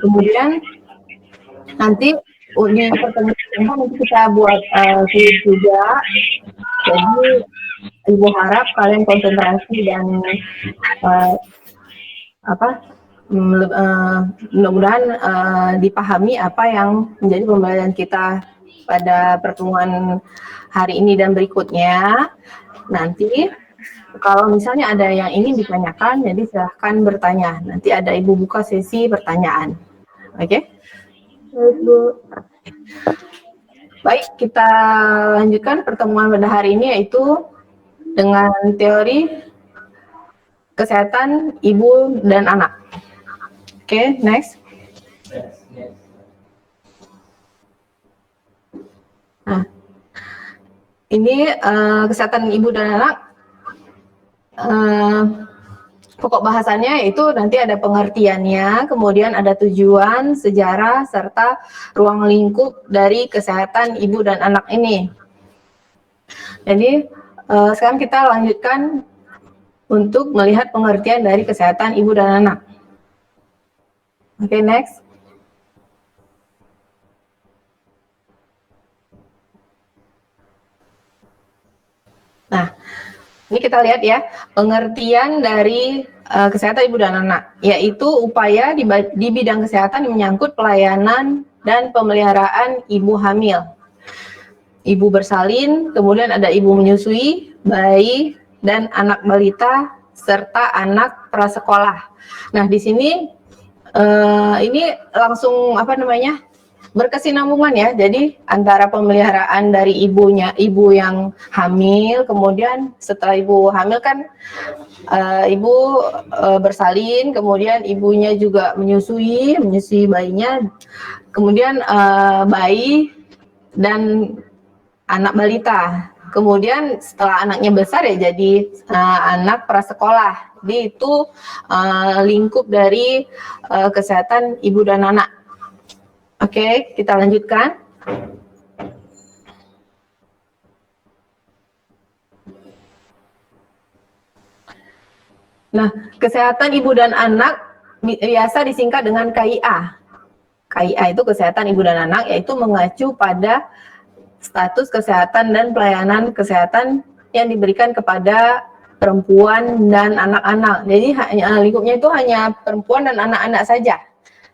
Kemudian nanti di pertemuan keempat nanti kita buat kuis juga. Jadi Ibu harap kalian konsentrasi dan mudah-mudahan dipahami apa yang menjadi pembelajaran kita pada pertemuan hari ini dan berikutnya. Nanti kalau misalnya ada yang ingin ditanyakan, jadi silahkan bertanya. Nanti ada Ibu buka sesi pertanyaan. Oke? Baik, Bu. Baik, kita lanjutkan pertemuan pada hari ini yaitu dengan teori kesehatan ibu dan anak. Oke, next. Nah, ini kesehatan ibu dan anak. Pokok bahasannya itu nanti ada pengertiannya, kemudian ada tujuan, sejarah, serta ruang lingkup dari kesehatan ibu dan anak ini. Jadi sekarang kita lanjutkan untuk melihat pengertian dari kesehatan ibu dan anak. Oke, next. Nah, ini kita lihat ya, pengertian dari kesehatan ibu dan anak, yaitu upaya di bidang kesehatan yang menyangkut pelayanan dan pemeliharaan ibu hamil, ibu bersalin, kemudian ada ibu menyusui, bayi, dan anak balita, serta anak prasekolah. Nah, di sini ini langsung berkesinambungan ya. Jadi antara pemeliharaan dari ibu yang hamil, kemudian setelah ibu hamil kan ibu bersalin, kemudian ibunya juga menyusui bayinya, kemudian bayi dan anak balita. Kemudian setelah anaknya besar ya jadi anak prasekolah. Jadi itu lingkup dari kesehatan ibu dan anak. Oke, kita lanjutkan. Nah, kesehatan ibu dan anak biasa disingkat dengan KIA. KIA itu kesehatan ibu dan anak, yaitu mengacu pada status kesehatan dan pelayanan kesehatan yang diberikan kepada perempuan dan anak-anak. Jadi lingkupnya itu hanya perempuan dan anak-anak saja,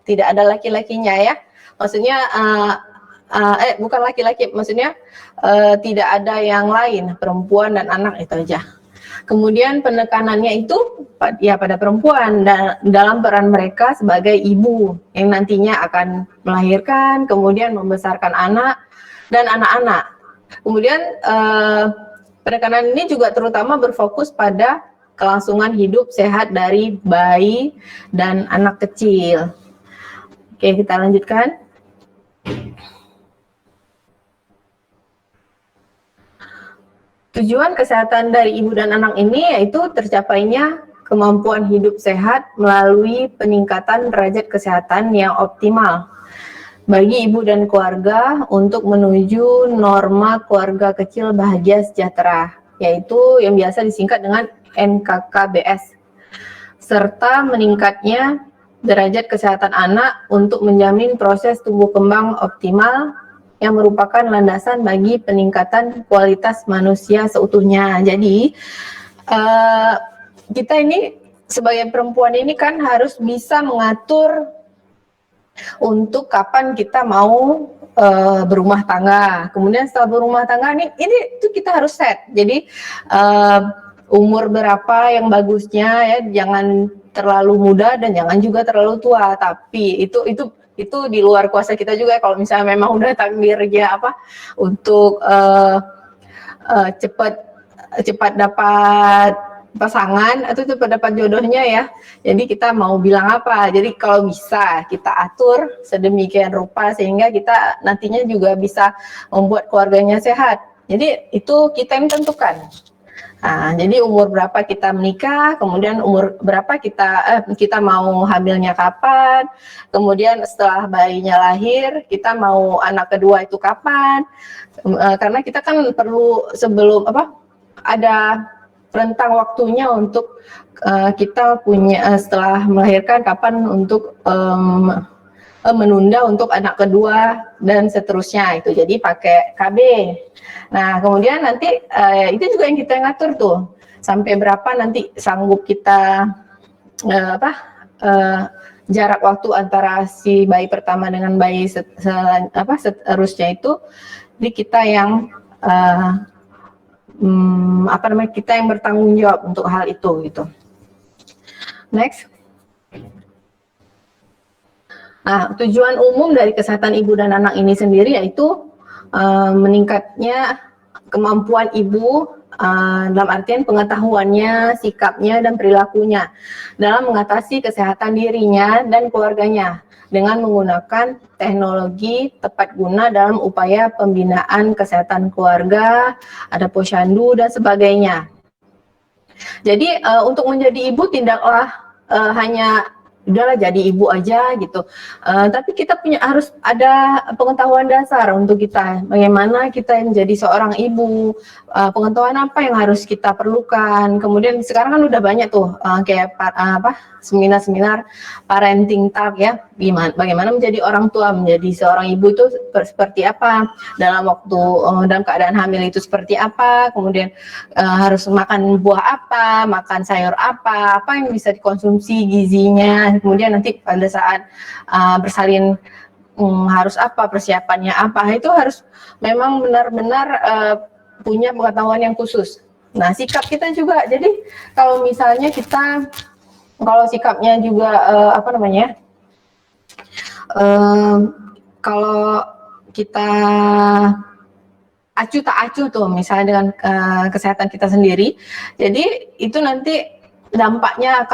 tidak ada laki-lakinya ya. Maksudnya bukan laki-laki, maksudnya tidak ada yang lain, perempuan dan anak itu aja. Kemudian penekanannya itu ya pada perempuan dan dalam peran mereka sebagai ibu yang nantinya akan melahirkan, kemudian membesarkan anak dan anak-anak. Kemudian penekanan ini juga terutama berfokus pada kelangsungan hidup sehat dari bayi dan anak kecil. Oke, kita lanjutkan. Tujuan kesehatan dari ibu dan anak ini yaitu tercapainya kemampuan hidup sehat melalui peningkatan derajat kesehatan yang optimal bagi ibu dan keluarga untuk menuju norma keluarga kecil bahagia sejahtera, yaitu yang biasa disingkat dengan NKKBS, serta meningkatnya derajat kesehatan anak untuk menjamin proses tumbuh kembang optimal yang merupakan landasan bagi peningkatan kualitas manusia seutuhnya. Jadi kita ini sebagai perempuan ini kan harus bisa mengatur untuk kapan kita mau berumah tangga. Kemudian setelah berumah tangga ini tuh kita harus set. Jadi umur berapa yang bagusnya ya, jangan terlalu muda dan jangan juga terlalu tua. Tapi itu di luar kuasa kita juga. Kalau misalnya memang udah takdirnya untuk cepat dapat pasangan atau cepat dapat jodohnya ya. Jadi kita mau bilang apa? Jadi kalau bisa kita atur sedemikian rupa sehingga kita nantinya juga bisa membuat keluarganya sehat. Jadi itu kita yang tentukan. Nah, jadi umur berapa kita menikah, kemudian umur berapa kita mau hamilnya kapan, kemudian setelah bayinya lahir kita mau anak kedua itu kapan, karena kita kan perlu sebelum ada rentang waktunya untuk kita punya setelah melahirkan kapan untuk menunda untuk anak kedua dan seterusnya itu. Jadi pakai KB. Nah, kemudian nanti itu juga yang kita ngatur tuh. Sampai berapa nanti sanggup kita jarak waktu antara si bayi pertama dengan bayi seterusnya itu di kita yang kita yang bertanggung jawab untuk hal itu gitu. Next. Nah, tujuan umum dari kesehatan ibu dan anak ini sendiri yaitu meningkatnya kemampuan ibu dalam artian pengetahuannya, sikapnya, dan perilakunya dalam mengatasi kesehatan dirinya dan keluarganya dengan menggunakan teknologi tepat guna dalam upaya pembinaan kesehatan keluarga, ada posyandu, dan sebagainya. Jadi untuk menjadi ibu tidaklah hanya udahlah jadi ibu aja gitu. Tapi kita harus ada pengetahuan dasar untuk kita. Bagaimana kita menjadi seorang ibu, pengetahuan apa yang harus kita perlukan. Kemudian sekarang kan udah banyak tuh kayak seminar-seminar parenting talk ya. Bagaimana menjadi orang tua, menjadi seorang ibu itu seperti apa, dalam keadaan hamil itu seperti apa, kemudian harus makan buah apa, makan sayur apa yang bisa dikonsumsi gizinya, kemudian nanti pada saat bersalin harus apa, persiapannya apa, itu harus memang benar-benar punya pengetahuan yang khusus. Nah, sikap kita juga, jadi kalau misalnya kalau sikapnya juga kalau kita acuh tak acuh tuh misalnya dengan kesehatan kita sendiri, jadi itu nanti dampaknya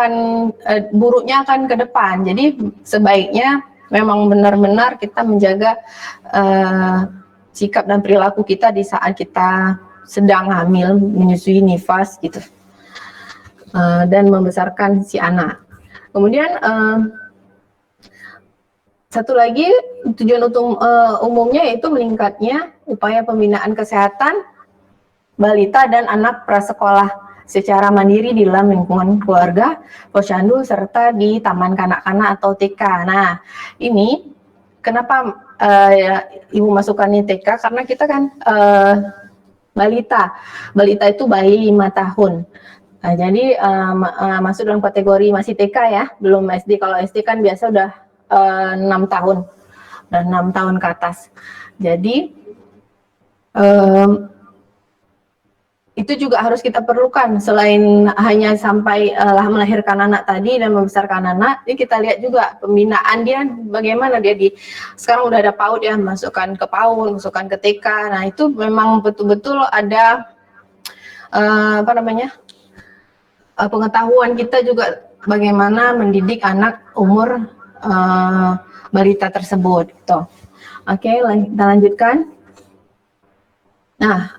buruknya akan ke depan. Jadi sebaiknya memang benar-benar kita menjaga sikap dan perilaku kita di saat kita sedang hamil, menyusui, nifas gitu, dan membesarkan si anak. Kemudian satu lagi tujuan umumnya yaitu meningkatnya upaya pembinaan kesehatan balita dan anak prasekolah secara mandiri di dalam lingkungan keluarga, posyandu, serta di taman kanak-kanak atau TK. Nah, ini kenapa ibu masukkannya TK? Karena kita kan balita itu bayi 5 tahun. Nah, jadi masuk dalam kategori masih TK ya, belum SD. Kalau SD kan biasa udah 6 tahun dan 6 tahun ke atas. Jadi itu juga harus kita perlukan selain hanya sampai melahirkan anak tadi dan membesarkan anak. Jadi kita lihat juga pembinaan dia bagaimana dia sekarang udah ada PAUD ya, masukkan ke PAUD, masukkan ke TK. Nah, itu memang betul-betul ada pengetahuan kita juga bagaimana mendidik anak umur balita tersebut gitu. Oke, kita lanjutkan. Nah,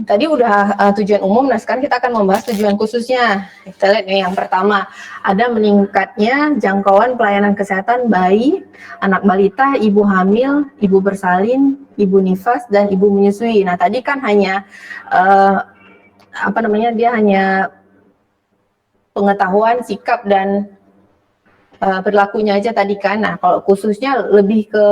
tadi udah tujuan umum, nah sekarang kita akan membahas tujuan khususnya. Kita lihat nih, yang pertama ada meningkatnya jangkauan pelayanan kesehatan bayi, anak balita, ibu hamil, ibu bersalin, ibu nifas, dan ibu menyusui. Nah, tadi kan hanya dia hanya pengetahuan, sikap, dan perilakunya aja tadi kan. Nah, kalau khususnya lebih ke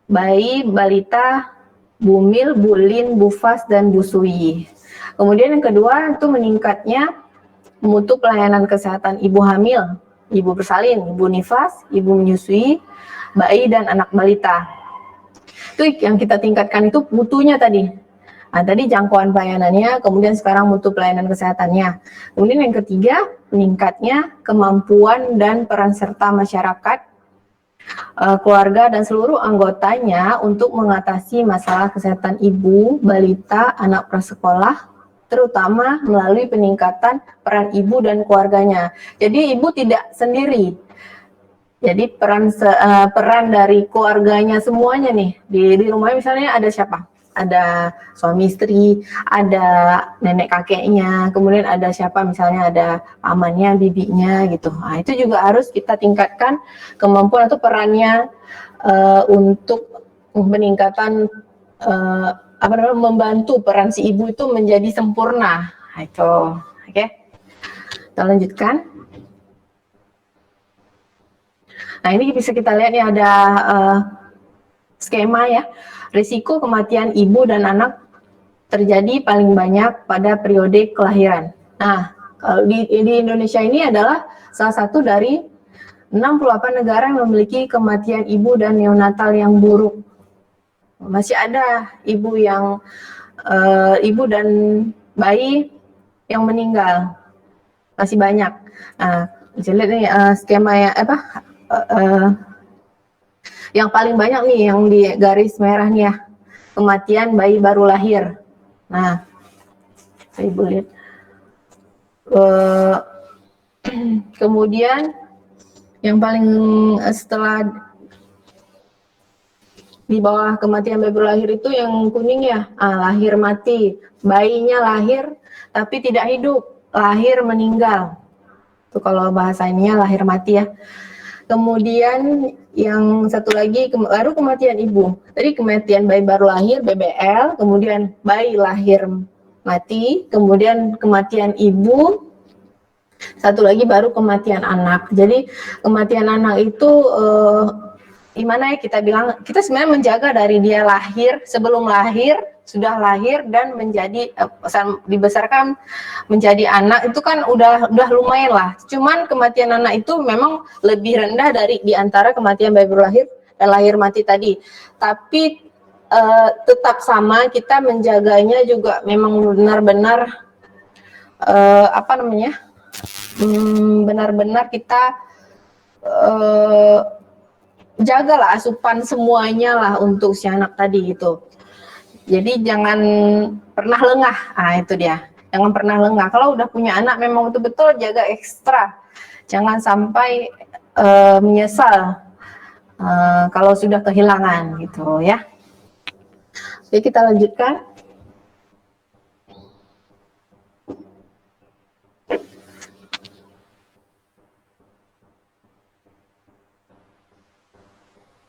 bayi, balita, bumil, bulin, bufas, dan busui. Kemudian yang kedua itu meningkatnya mutu pelayanan kesehatan ibu hamil, ibu bersalin, ibu nifas, ibu menyusui, bayi, dan anak balita. Itu yang kita tingkatkan itu mutunya tadi. Nah, tadi jangkauan pelayanannya, kemudian sekarang mutu pelayanan kesehatannya. Kemudian yang ketiga, meningkatnya kemampuan dan peran serta masyarakat, keluarga, dan seluruh anggotanya untuk mengatasi masalah kesehatan ibu, balita, anak prasekolah, terutama melalui peningkatan peran ibu dan keluarganya. Jadi ibu tidak sendiri. Jadi peran dari keluarganya semuanya nih. Di rumahnya misalnya ada siapa? Ada suami istri, ada nenek kakeknya, kemudian ada siapa, misalnya ada pamannya, bibinya gitu. Nah, itu juga harus kita tingkatkan kemampuan atau perannya untuk peningkatan membantu peran si ibu itu menjadi sempurna. Nah, itu, oke. Kita lanjutkan. Nah, ini bisa kita lihat nih ada skema ya. Risiko kematian ibu dan anak terjadi paling banyak pada periode kelahiran. Nah, di Indonesia ini adalah salah satu dari 68 negara yang memiliki kematian ibu dan neonatal yang buruk. Masih ada ibu dan bayi yang meninggal, masih banyak. Nah, bisa lihat nih skema ya yang paling banyak nih yang di garis merah nih ya, kematian bayi baru lahir. Nah, saya lihat. Kemudian yang paling setelah di bawah kematian bayi baru lahir itu yang kuning ya, lahir mati. Bayinya lahir tapi tidak hidup, lahir meninggal. Itu kalau bahasanya lahir mati ya. Kemudian yang satu lagi baru kematian ibu. Tadi kematian bayi baru lahir BBL, kemudian bayi lahir mati, kemudian kematian ibu, satu lagi baru kematian anak. Jadi kematian anak itu gimana ya kita bilang, kita sebenarnya menjaga dari dia lahir, sebelum lahir, sudah lahir dan menjadi dibesarkan menjadi anak itu kan udah lumayan lah. Cuman kematian anak itu memang lebih rendah dari diantara kematian bayi baru lahir dan lahir mati tadi. Tapi tetap sama, kita menjaganya juga memang benar-benar benar-benar kita jagalah asupan semuanya lah untuk si anak tadi gitu. Jadi jangan pernah lengah. Itu dia. Jangan pernah lengah. Kalau udah punya anak memang betul-betul jaga ekstra. Jangan sampai menyesal kalau sudah kehilangan gitu ya. Oke, kita lanjutkan.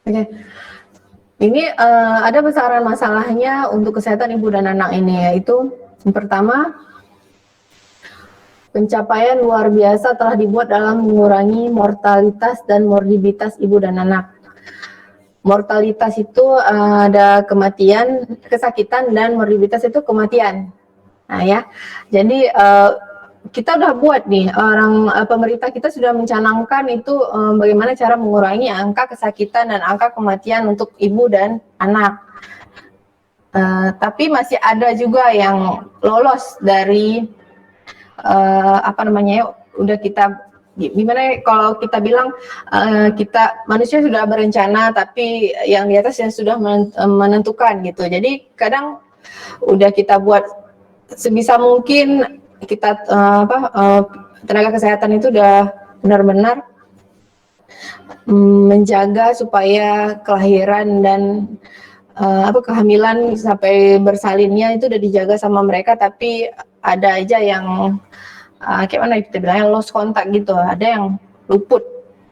Oke. Ini ada besaran masalahnya untuk kesehatan ibu dan anak ini, yaitu yang pertama, pencapaian luar biasa telah dibuat dalam mengurangi mortalitas dan morbiditas ibu dan anak. Mortalitas itu ada kematian, kesakitan, dan morbiditas itu kematian. Nah ya, jadi kita udah buat nih, pemerintah kita sudah mencanangkan itu bagaimana cara mengurangi angka kesakitan dan angka kematian untuk ibu dan anak. Tapi masih ada juga yang lolos dari udah kita gimana ya, kalau kita bilang kita manusia sudah berencana, tapi yang di atas yang sudah menentukan gitu. Jadi kadang udah kita buat sebisa mungkin kita tenaga kesehatan itu udah benar-benar menjaga supaya kelahiran dan kehamilan sampai bersalinnya itu udah dijaga sama mereka. Tapi ada aja yang kayak mana kita bilangnya lost kontak gitu, ada yang luput,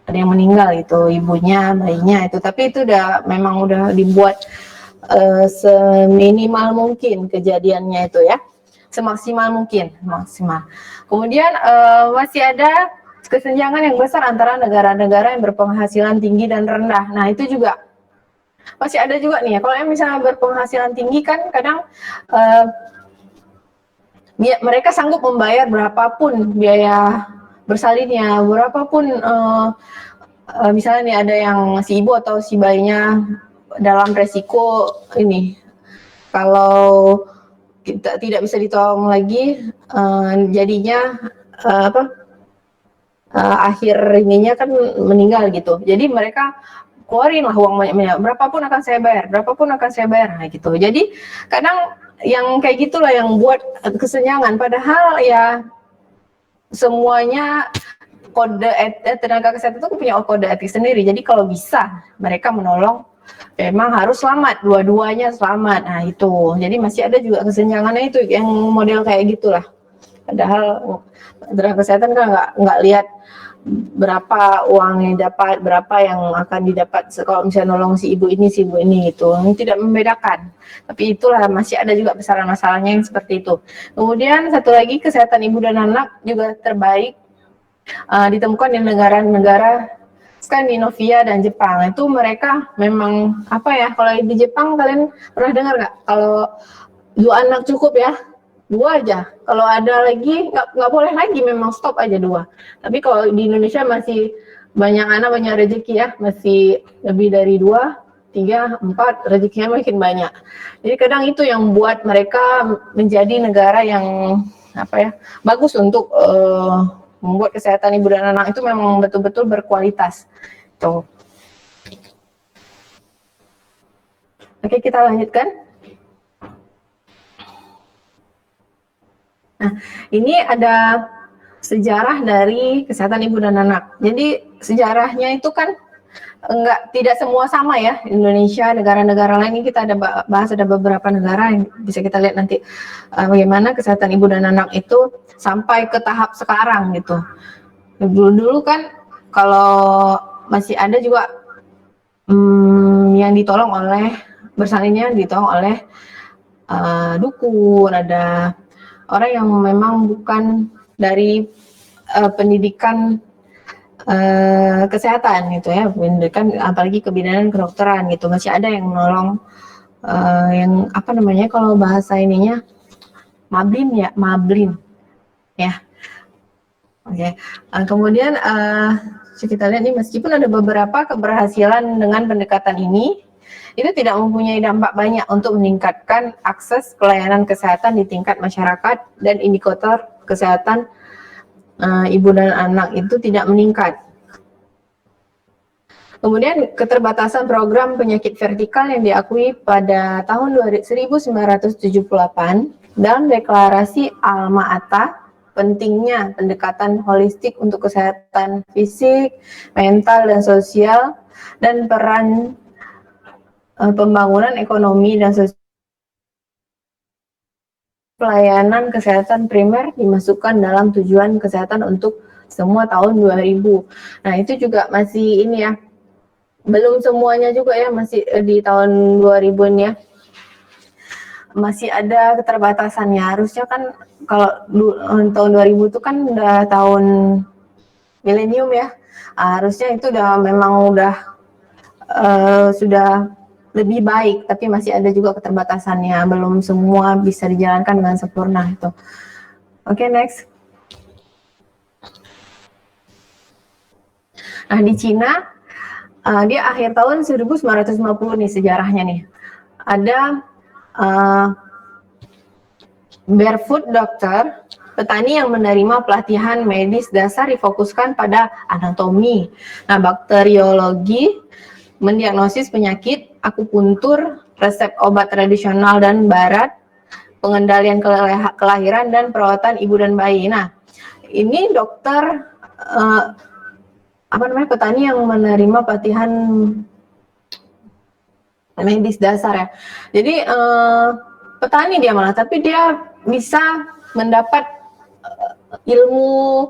ada yang meninggal gitu, ibunya, bayinya itu. Tapi itu memang udah dibuat seminimal mungkin kejadiannya itu ya, semaksimal mungkin, maksimal. Kemudian masih ada kesenjangan yang besar antara negara-negara yang berpenghasilan tinggi dan rendah. Nah itu juga masih ada juga nih ya. Kalau yang misalnya berpenghasilan tinggi kan kadang mereka sanggup membayar berapapun biaya bersalinnya, berapapun misalnya nih ada yang si ibu atau si bayinya dalam resiko ini, kalau kita tidak bisa ditolong lagi, jadinya akhir ininya kan meninggal gitu. Jadi mereka keluarin lah uang banyak-banyak, berapapun akan saya bayar, nah gitu. Jadi kadang yang kayak gitulah yang buat kesenjangan. Padahal ya semuanya kode tenaga kesehatan itu punya kode etik sendiri. Jadi kalau bisa mereka menolong, memang harus selamat, dua-duanya selamat. Nah itu, jadi masih ada juga kesenjangannya itu yang model kayak gitulah. Padahal tenaga kesehatan kan nggak lihat berapa uang yang dapat, berapa yang akan didapat kalau misalnya nolong si ibu ini gitu. Ini tidak membedakan. Tapi itulah masih ada juga besaran masalahnya yang seperti itu. Kemudian satu lagi, kesehatan ibu dan anak juga terbaik ditemukan di negara-negara Skandinavia dan Jepang. Itu mereka memang apa ya, kalau di Jepang kalian pernah dengar nggak, kalau 2 anak cukup ya, 2 aja. Kalau ada lagi nggak boleh lagi, memang stop aja 2. Tapi kalau di Indonesia masih banyak anak banyak rezeki ya, masih lebih dari 2, 3, 4 rezekinya makin banyak. Jadi kadang itu yang buat mereka menjadi negara yang apa ya, bagus untuk membuat kesehatan ibu dan anak itu memang betul-betul berkualitas. Tuh. Oke, kita lanjutkan. Nah, ini ada sejarah dari kesehatan ibu dan anak. Jadi sejarahnya itu kan tidak semua sama ya. Indonesia, negara-negara lain, ini kita ada bahas, ada beberapa negara yang bisa kita lihat nanti bagaimana kesehatan ibu dan anak itu sampai ke tahap sekarang gitu. Dulu-dulu kan kalau masih ada juga yang ditolong oleh, bersalinnya ditolong oleh dukun, ada orang yang memang bukan dari pendidikan kesehatan gitu ya, pendidikan apalagi kebidanan kedokteran gitu, masih ada yang menolong yang apa namanya kalau bahasa ininya mablin ya. Oke. Kemudian kita lihat nih, meskipun ada beberapa keberhasilan dengan pendekatan ini, itu tidak mempunyai dampak banyak untuk meningkatkan akses pelayanan kesehatan di tingkat masyarakat, dan indikator kesehatan ibu dan anak itu tidak meningkat. Kemudian keterbatasan program penyakit vertikal yang diakui pada tahun 1978 dalam deklarasi Alma-Ata, pentingnya pendekatan holistik untuk kesehatan fisik, mental, dan sosial, dan peran pembangunan ekonomi dan sosial pelayanan kesehatan primer dimasukkan dalam tujuan kesehatan untuk semua tahun 2000. Nah, itu juga masih ini ya, belum semuanya juga ya, masih di tahun 2000-an ya. Masih ada keterbatasannya. Harusnya kan kalau tahun 2000 itu kan udah tahun milenium ya. Harusnya itu udah memang udah sudah lebih baik, tapi masih ada juga keterbatasannya, belum semua bisa dijalankan dengan sempurna itu. Oke, next. Nah, di Cina dia akhir tahun 1950 nih sejarahnya nih. Ada barefoot doctor, petani yang menerima pelatihan medis dasar difokuskan pada anatomi, nah bakteriologi, mendiagnosis penyakit, akupuntur, resep obat tradisional dan barat, pengendalian kelahiran dan perawatan ibu dan bayi. Nah, ini dokter petani yang menerima pelatihan medis dasar ya. Jadi petani dia malah, tapi dia bisa mendapat ilmu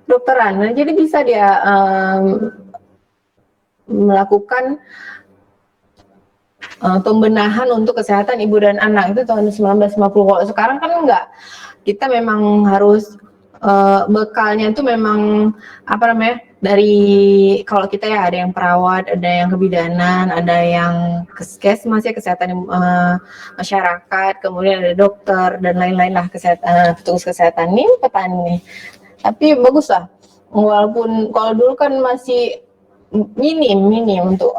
dokteran. Nah, jadi bisa dia melakukan pembenahan untuk kesehatan ibu dan anak itu tahun 1950. Kalau sekarang kan enggak. Kita memang harus bekalnya itu memang dari kalau kita ya ada yang perawat, ada yang kebidanan, ada yang keskesmas ya, kesehatan masyarakat, kemudian ada dokter dan lain-lain lah, petugas kesehatan. Ini petani, tapi bagus lah. Walaupun kalau dulu kan masih minim untuk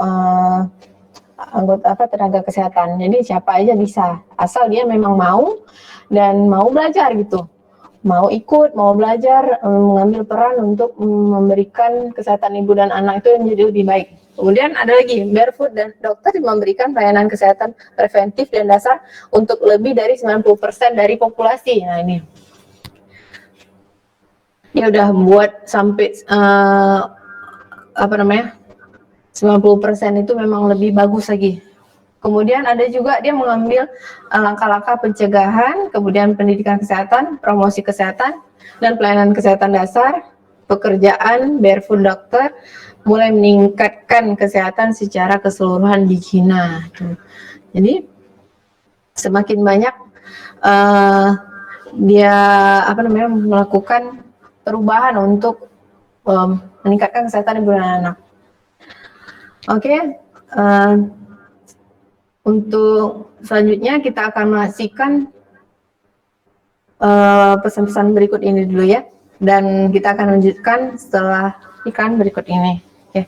tenaga kesehatan. Jadi siapa aja bisa, asal dia memang mau dan mau belajar gitu. Mau ikut, mau belajar, mengambil peran untuk memberikan kesehatan ibu dan anak itu menjadi lebih baik. Kemudian ada lagi, barefoot dan dokter memberikan pelayanan kesehatan preventif dan dasar untuk lebih dari 90% dari populasi. Nah, ini dia udah buat sampai 90% itu memang lebih bagus lagi. Kemudian ada juga dia mengambil langkah-langkah pencegahan, kemudian pendidikan kesehatan, promosi kesehatan, dan pelayanan kesehatan dasar, pekerjaan barefoot doctor, mulai meningkatkan kesehatan secara keseluruhan di China. Jadi semakin banyak dia melakukan perubahan untuk meningkatkan kesehatan ibu dan anak. Oke, uh, untuk selanjutnya kita akan menyaksikan pesan-pesan berikut ini dulu ya, dan kita akan lanjutkan setelah iklan berikut ini. Oke.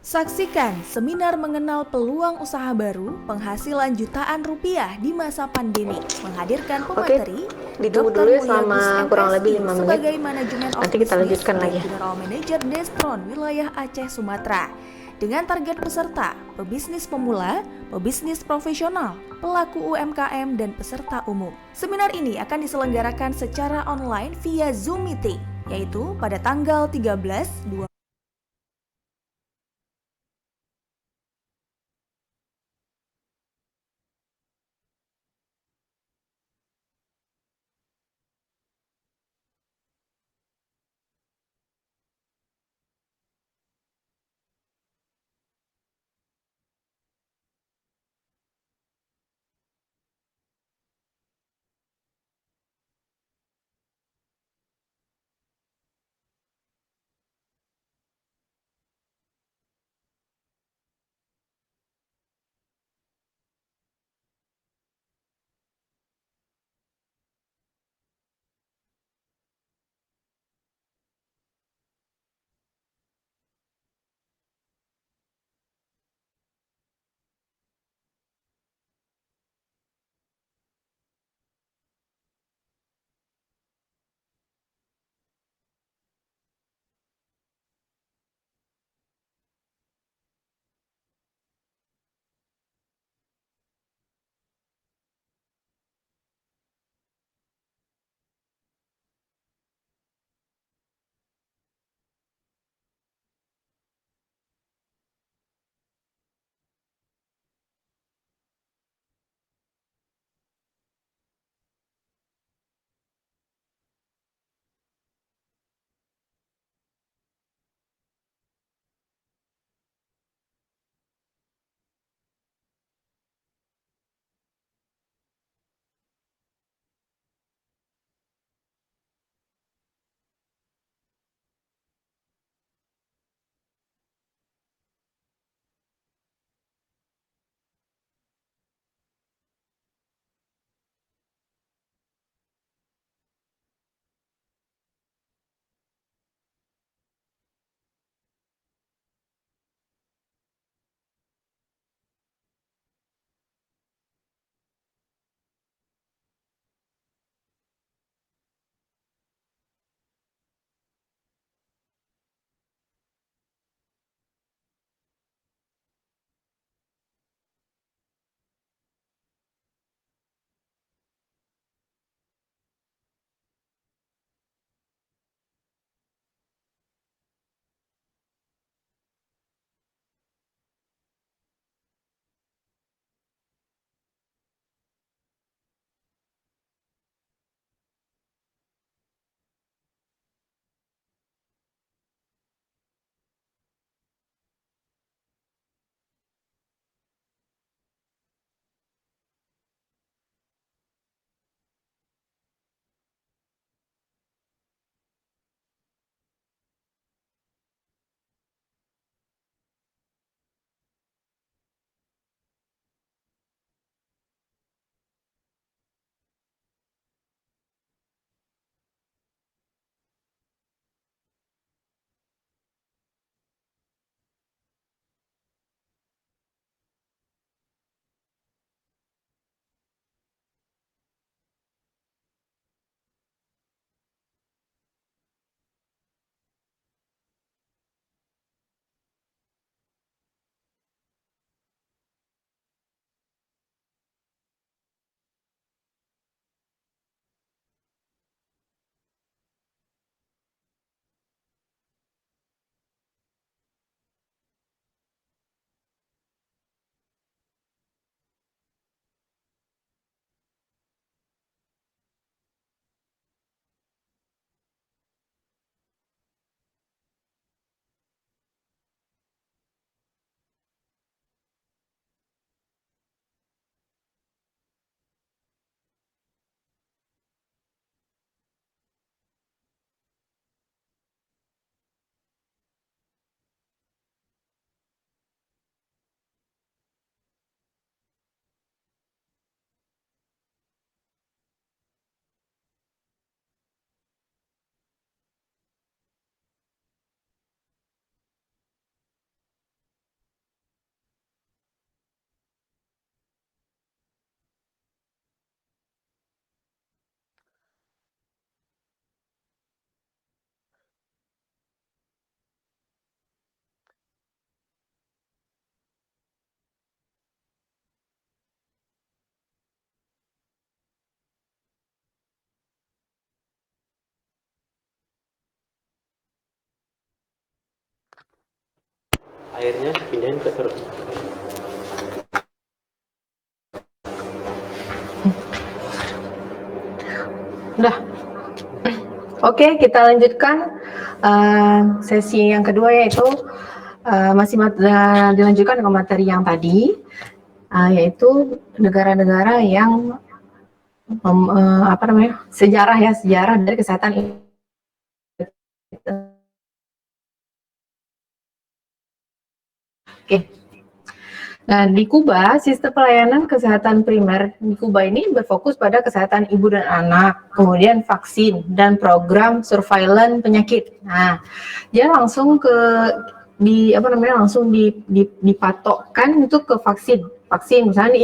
Saksikan seminar mengenal peluang usaha baru, penghasilan jutaan rupiah di masa pandemi. Menghadirkan pemateri Ditunggu Dr. dulu ya Mulyatus selama kurang lebih MSI 5 menit. sebagai Manajemen of Nanti kita Business lanjutkan dan lagi. General Manager Destron wilayah Aceh Sumatera. Dengan target peserta, pebisnis pemula, pebisnis profesional, pelaku UMKM, dan peserta umum. Seminar ini akan diselenggarakan secara online via Zoom Meeting, yaitu pada tanggal 13, airnya pindahin ke perut. Udah. Oke, kita lanjutkan sesi yang kedua, yaitu masih dilanjutkan dengan materi yang tadi, yaitu negara-negara yang sejarah dari kesehatan ini. Oke. Nah, di Kuba, sistem pelayanan kesehatan primer di Kuba ini berfokus pada kesehatan ibu dan anak, kemudian vaksin, dan program surveillance penyakit. Nah, dia langsung dipatokkan itu ke vaksin, misalnya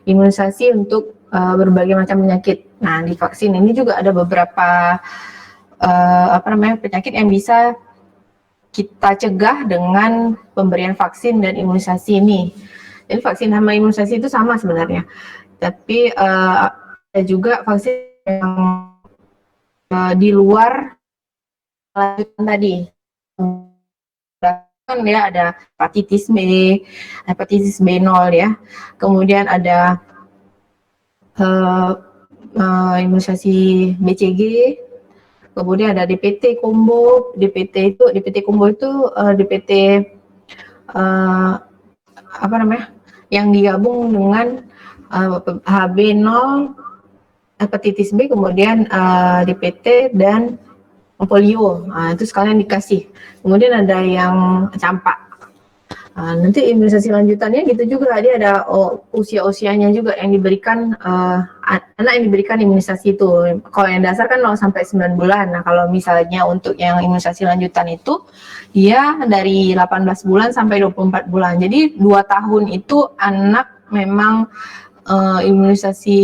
imunisasi untuk berbagai macam penyakit. Nah, di vaksin ini juga ada beberapa penyakit yang bisa kita cegah dengan pemberian vaksin dan imunisasi ini. Jadi vaksin sama imunisasi itu sama sebenarnya. Tapi ada juga vaksin yang di luar lanjutan tadi. Kan ya ada hepatitis B0 ya. Kemudian ada imunisasi BCG. Kemudian ada DPT combo. DPT combo itu DPT yang digabung dengan HB0, hepatitis B, kemudian DPT dan polio. Itu sekalian dikasih. Kemudian ada yang campak. Nanti imunisasi lanjutannya gitu juga, dia ada usia-usianya juga yang diberikan, anak yang diberikan imunisasi itu. Kalau yang dasar kan 0 sampai 9 bulan. Nah, kalau misalnya untuk yang imunisasi lanjutan itu dia dari 18 bulan sampai 24 bulan. Jadi 2 tahun itu anak memang imunisasi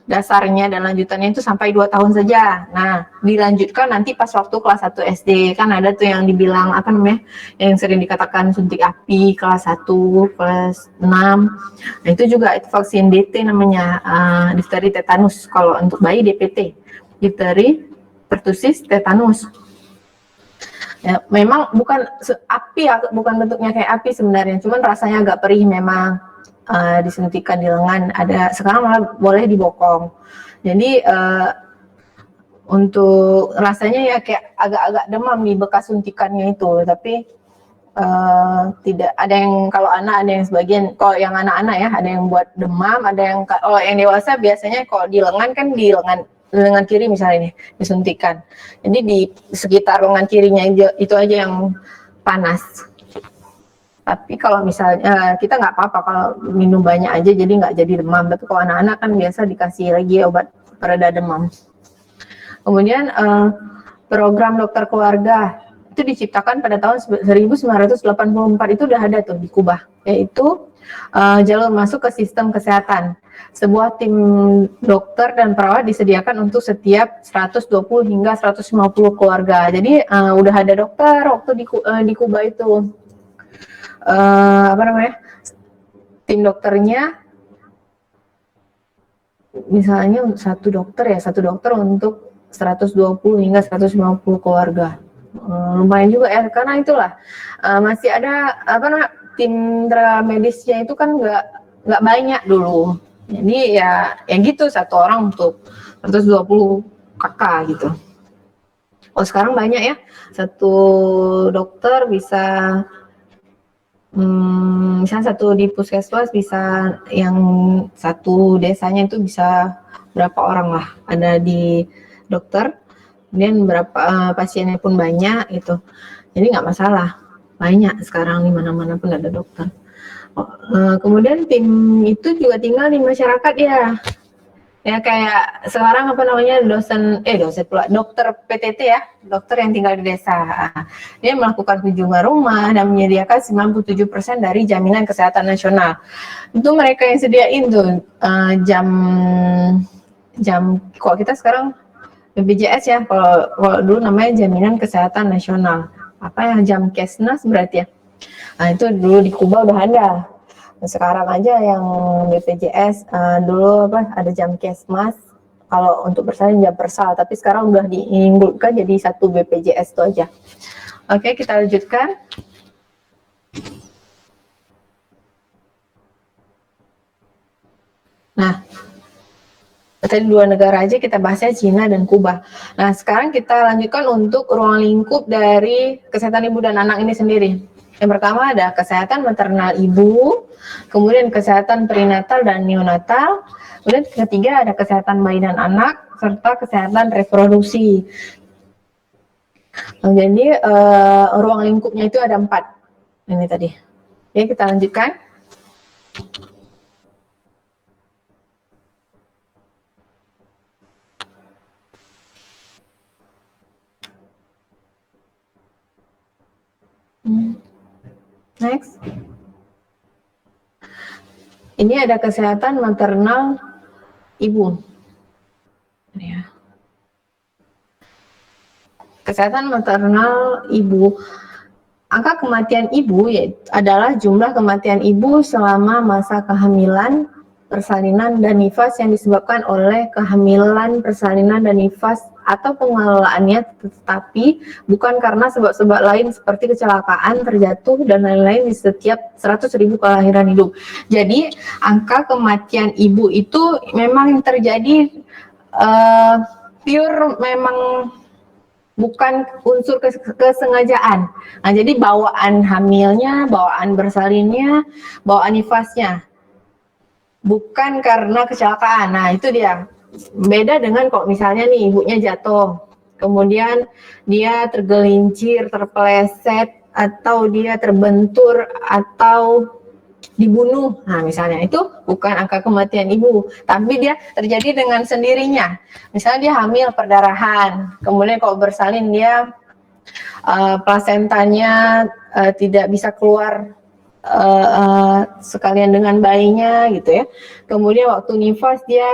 dasarnya dan lanjutannya itu sampai 2 tahun saja. Nah, dilanjutkan nanti pas waktu kelas 1 SD. Kan ada tuh yang dibilang yang sering dikatakan suntik API kelas 1, kelas 6. Nah, itu juga itu vaksin DT namanya, difteri tetanus. Kalau untuk bayi DPT, difteri pertusis tetanus. Ya, memang bukan API, bukan bentuknya kayak API sebenarnya, cuman rasanya agak perih memang. Disuntikan di lengan, ada sekarang malah boleh dibokong. Jadi untuk rasanya ya kayak agak-agak demam di bekas suntikannya itu, tapi tidak ada yang, kalau anak ada yang sebagian, kalau yang anak-anak ya ada yang buat demam, ada yang, kalau yang dewasa biasanya kalau di lengan kan di lengan kiri misalnya nih disuntikan, jadi di sekitar lengan kirinya itu aja yang panas. Tapi kalau misalnya kita nggak apa-apa kalau minum banyak aja, jadi nggak jadi demam. Tapi kalau anak-anak kan biasa dikasih lagi obat pereda demam. Kemudian program dokter keluarga itu diciptakan pada tahun 1984, itu udah ada tuh di Kuba, yaitu jalur masuk ke sistem kesehatan. Sebuah tim dokter dan perawat disediakan untuk setiap 120 hingga 150 keluarga. Jadi udah ada dokter waktu di Kuba itu. Tim dokternya misalnya satu dokter untuk 120 hingga 150 keluarga. Lumayan juga ya, karena itulah masih ada tim medisnya itu kan nggak banyak dulu. Jadi ya gitu, satu orang untuk 120 kakak gitu. Oh, sekarang banyak ya, satu dokter bisa misalnya satu di puskesmas bisa, yang satu desanya itu bisa berapa orang lah ada di dokter, kemudian berapa pasiennya pun banyak gitu, jadi nggak masalah, banyak sekarang di mana-mana pun ada dokter. Kemudian tim itu juga tinggal di masyarakat ya kayak sekarang dokter PTT ya, dokter yang tinggal di desa. Dia melakukan kunjungan rumah dan menyediakan 97% dari jaminan kesehatan nasional. Itu mereka yang sediain tuh jam kalau kita sekarang BPJS ya, kalau dulu namanya jaminan kesehatan nasional. Jam Kesnas berarti ya. Nah, itu dulu di Kuba udah ada. Sekarang aja yang BPJS dulu ada jam Kesmas, kalau untuk bersalin jam Persal, tapi sekarang udah diinggulkan jadi satu BPJS itu aja. Oke, kita lanjutkan. Nah, tadi dua negara aja kita bahasnya, Cina dan Kuba. Nah, sekarang kita lanjutkan untuk ruang lingkup dari kesehatan ibu dan anak ini sendiri. Yang pertama ada kesehatan maternal ibu, kemudian kesehatan perinatal dan neonatal, kemudian ketiga ada kesehatan bayi dan anak, serta kesehatan reproduksi. Nah, jadi ruang lingkupnya itu ada 4 ini tadi. Oke, kita lanjutkan. Next. Ini ada kesehatan maternal ibu. Ya. Kesehatan maternal ibu. Angka kematian ibu adalah jumlah kematian ibu selama masa kehamilan, persalinan, dan nifas yang disebabkan oleh kehamilan, persalinan, dan nifas atau pengelolaannya, tetapi bukan karena sebab-sebab lain seperti kecelakaan, terjatuh, dan lain-lain di setiap 100.000 kelahiran hidup. Jadi angka kematian ibu itu memang terjadi pure, memang bukan unsur kesengajaan. Nah, jadi bawaan hamilnya, bawaan bersalinnya, bawaan nifasnya, bukan karena kecelakaan. Nah, itu dia. Beda dengan kok misalnya nih ibunya jatuh, kemudian dia tergelincir, terpeleset, atau dia terbentur, atau dibunuh. Nah, misalnya itu bukan angka kematian ibu, tapi dia terjadi dengan sendirinya. Misalnya dia hamil perdarahan, kemudian kalau bersalin dia plasentanya tidak bisa keluar sekalian dengan bayinya gitu ya. Kemudian waktu nifas dia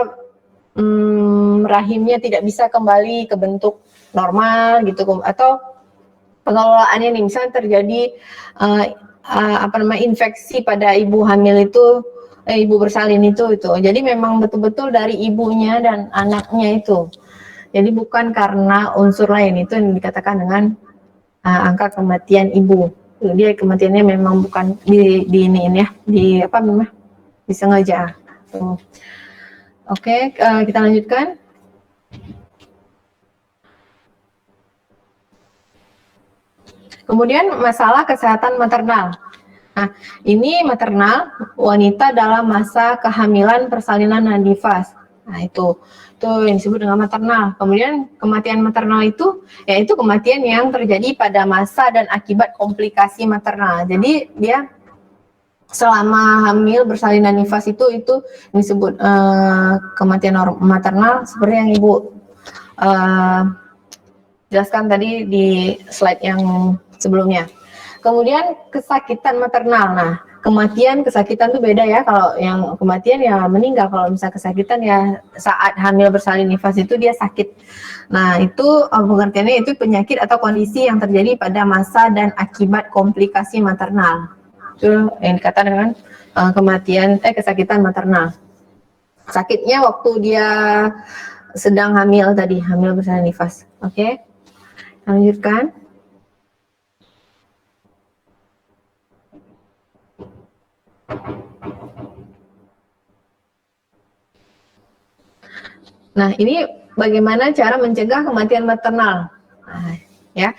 rahimnya tidak bisa kembali ke bentuk normal gitu, atau pengelolaannya nih misalnya terjadi infeksi pada ibu hamil itu, ibu bersalin itu. Jadi memang betul-betul dari ibunya dan anaknya itu. Jadi bukan karena unsur lain, itu yang dikatakan dengan angka kematian ibu. Dia kematiannya memang bukan disengaja. Oke, kita lanjutkan. Kemudian masalah kesehatan maternal. Nah, ini maternal wanita dalam masa kehamilan, persalinan, dan nifas. Nah, itu yang disebut dengan maternal. Kemudian kematian maternal itu yaitu kematian yang terjadi pada masa dan akibat komplikasi maternal. Jadi dia selama hamil, bersalin, dan nifas itu disebut kematian maternal, seperti yang Ibu jelaskan tadi di slide yang sebelumnya. Kemudian kesakitan maternal. Nah, kesakitan itu beda ya. Kalau yang kematian ya meninggal. Kalau misalnya kesakitan ya saat hamil, bersalin, nifas itu dia sakit. Nah, itu pengertiannya itu penyakit atau kondisi yang terjadi pada masa dan akibat komplikasi maternal. Itu yang dikatakan dengan kesakitan maternal. Sakitnya waktu dia sedang hamil tadi, hamil bersalin nifas. Oke. Lanjutkan. Nah, ini bagaimana cara mencegah kematian maternal? Nah, ya.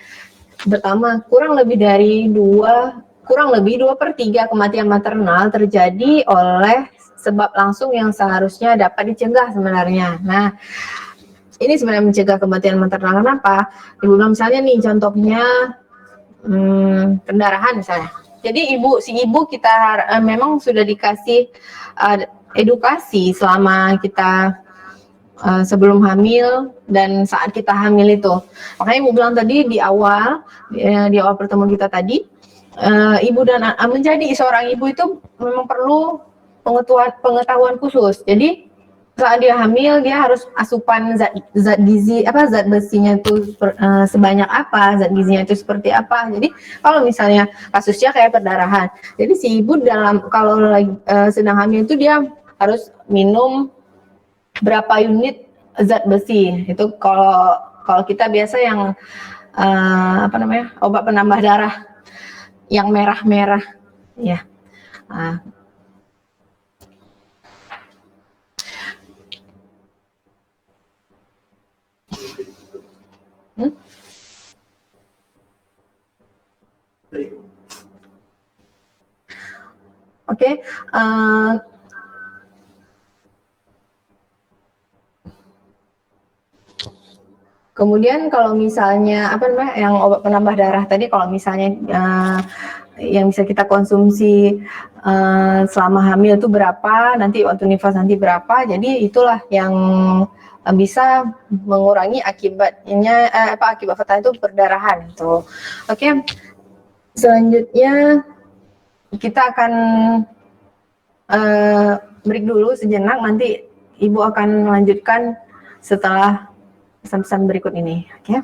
Pertama, kurang lebih 2/3 kematian maternal terjadi oleh sebab langsung yang seharusnya dapat dicegah sebenarnya. Nah, ini sebenarnya mencegah kematian maternal. Kenapa? Ibu bilang misalnya nih contohnya pendarahan misalnya. Jadi si ibu kita memang sudah dikasih edukasi selama kita sebelum hamil dan saat kita hamil itu. Makanya Ibu bilang tadi di awal pertemuan kita tadi, ibu dan menjadi seorang ibu itu memang perlu pengetahuan khusus. Jadi saat dia hamil dia harus asupan zat gizi zat besinya itu sebanyak apa, zat gizinya itu seperti apa. Jadi kalau misalnya kasusnya kayak perdarahan, jadi si ibu kalau sedang hamil itu dia harus minum berapa unit zat besi. Itu kalau kita biasa yang apa namanya, obat penambah darah yang merah-merah, ya. Nah, hmm? Oke, kemudian kalau misalnya apa namanya yang obat penambah darah tadi, kalau misalnya yang bisa kita konsumsi selama hamil itu berapa, nanti waktu nifas nanti berapa, jadi itulah yang bisa mengurangi akibatnya akibat fatal itu perdarahan itu. Oke, selanjutnya kita akan break dulu sejenak, nanti Ibu akan melanjutkan setelah pesan-pesan berikut ini. Oke.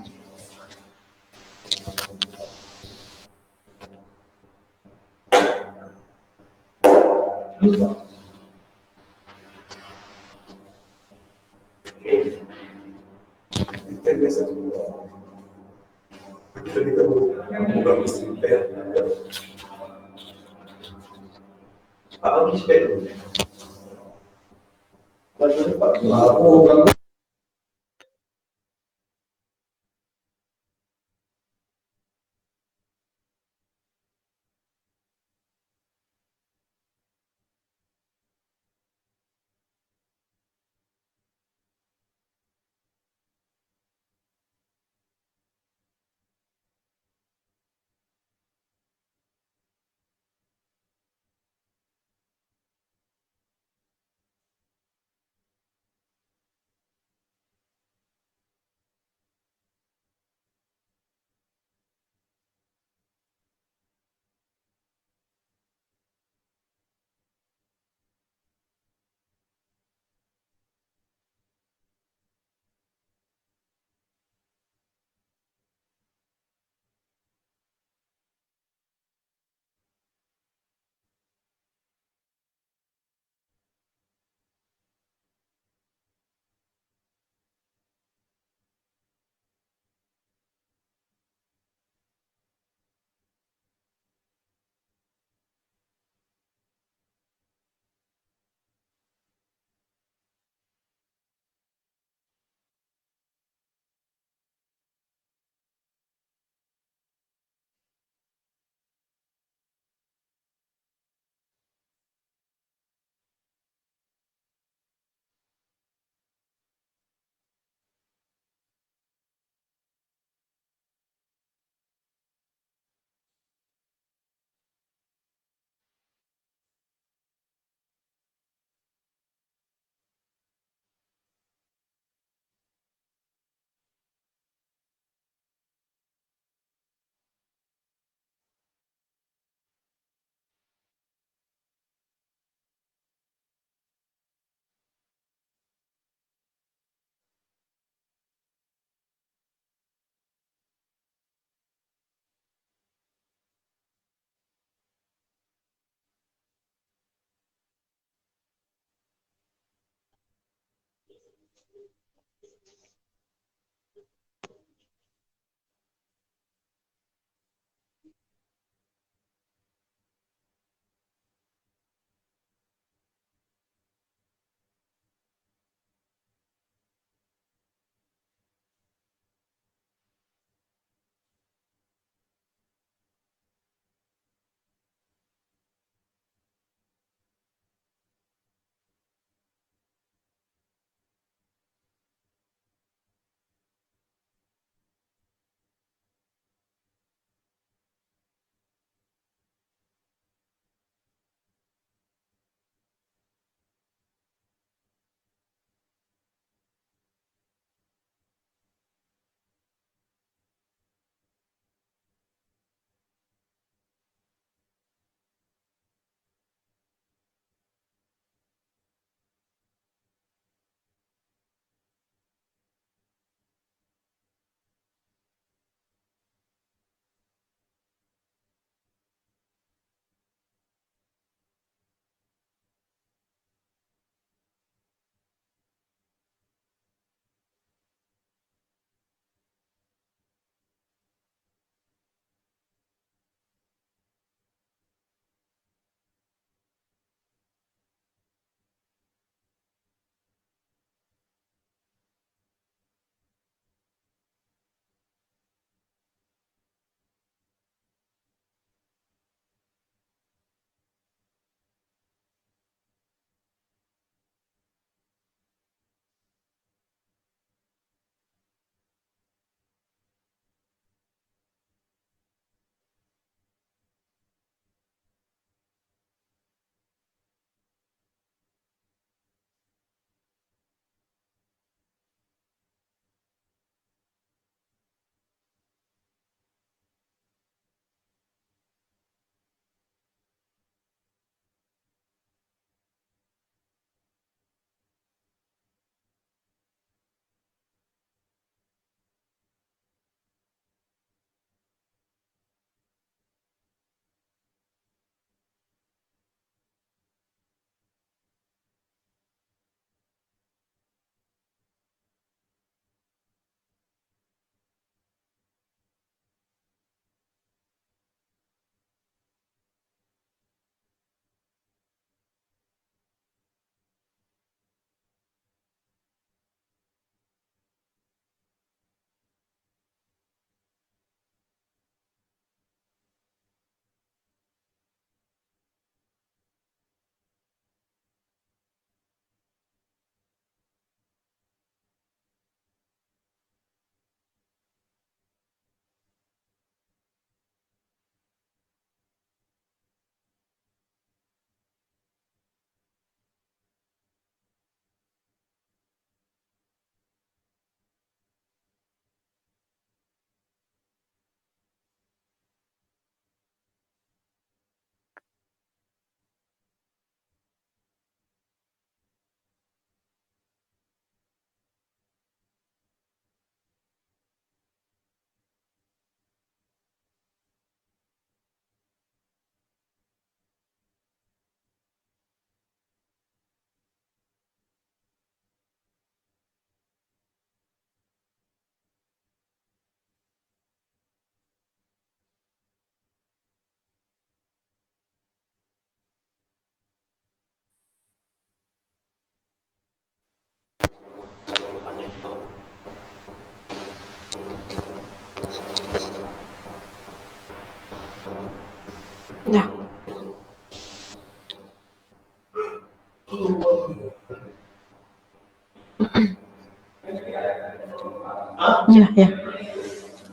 Ya, ya.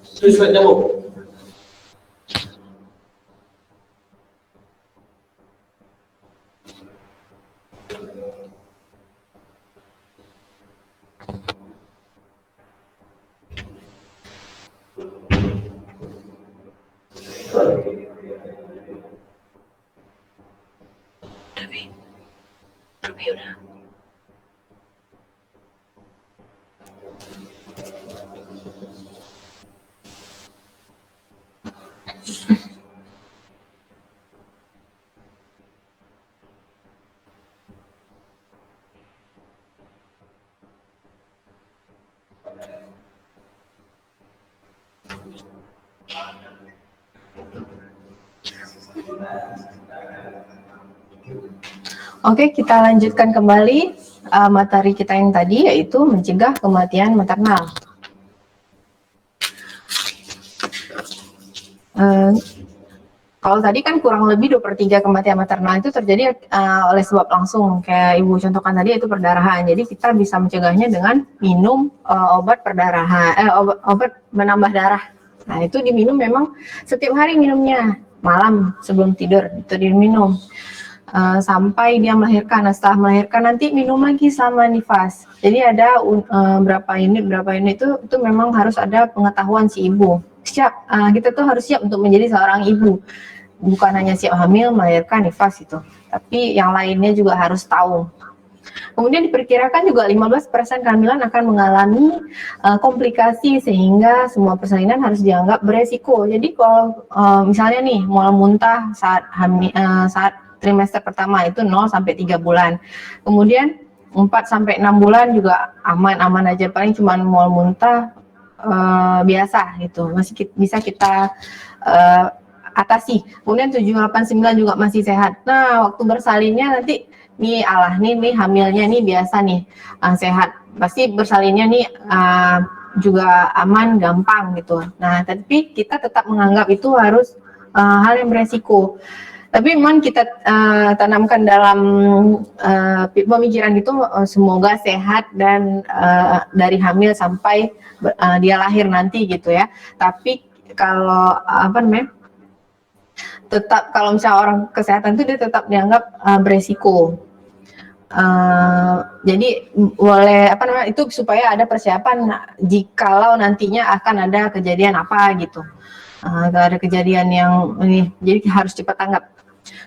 Sulit nyamuk. Oke, kita lanjutkan kembali materi kita yang tadi, yaitu mencegah kematian maternal. Kalau tadi kan kurang lebih 2/3 kematian maternal itu terjadi oleh sebab langsung, kayak Ibu contohkan tadi, yaitu perdarahan. Jadi kita bisa mencegahnya dengan minum obat perdarahan, obat menambah darah. Nah, itu diminum memang setiap hari minumnya, malam sebelum tidur itu diminum. Sampai dia melahirkan. Nah, setelah melahirkan nanti minum lagi selama nifas. Jadi ada berapa unit itu memang harus ada pengetahuan si ibu. Siap, kita tuh harus siap untuk menjadi seorang ibu. Bukan hanya siap hamil, melahirkan, nifas itu. Tapi yang lainnya juga harus tahu. Kemudian diperkirakan juga 15% kehamilan akan mengalami komplikasi, sehingga semua persalinan harus dianggap beresiko. Jadi kalau misalnya nih mual muntah saat trimester pertama itu 0 sampai 3 bulan. Kemudian 4 sampai 6 bulan juga aman-aman aja, paling cuma mual muntah biasa gitu. Masih bisa kita atasi. Kemudian 7, 8, 9 juga masih sehat. Nah, waktu bersalinnya nanti nih hamilnya nih biasa nih sehat. Pasti bersalinnya nih juga aman, gampang gitu. Nah, tapi kita tetap menganggap itu harus hal yang beresiko. Tapi memang kita tanamkan dalam pemikiran itu semoga sehat dan dari hamil sampai dia lahir nanti gitu ya. Tapi kalau tetap kalau misalnya orang kesehatan itu dia tetap dianggap beresiko. Jadi boleh itu supaya ada persiapan jikalau nantinya akan ada kejadian apa gitu. Kalau ada kejadian yang ini, jadi harus cepat tanggap.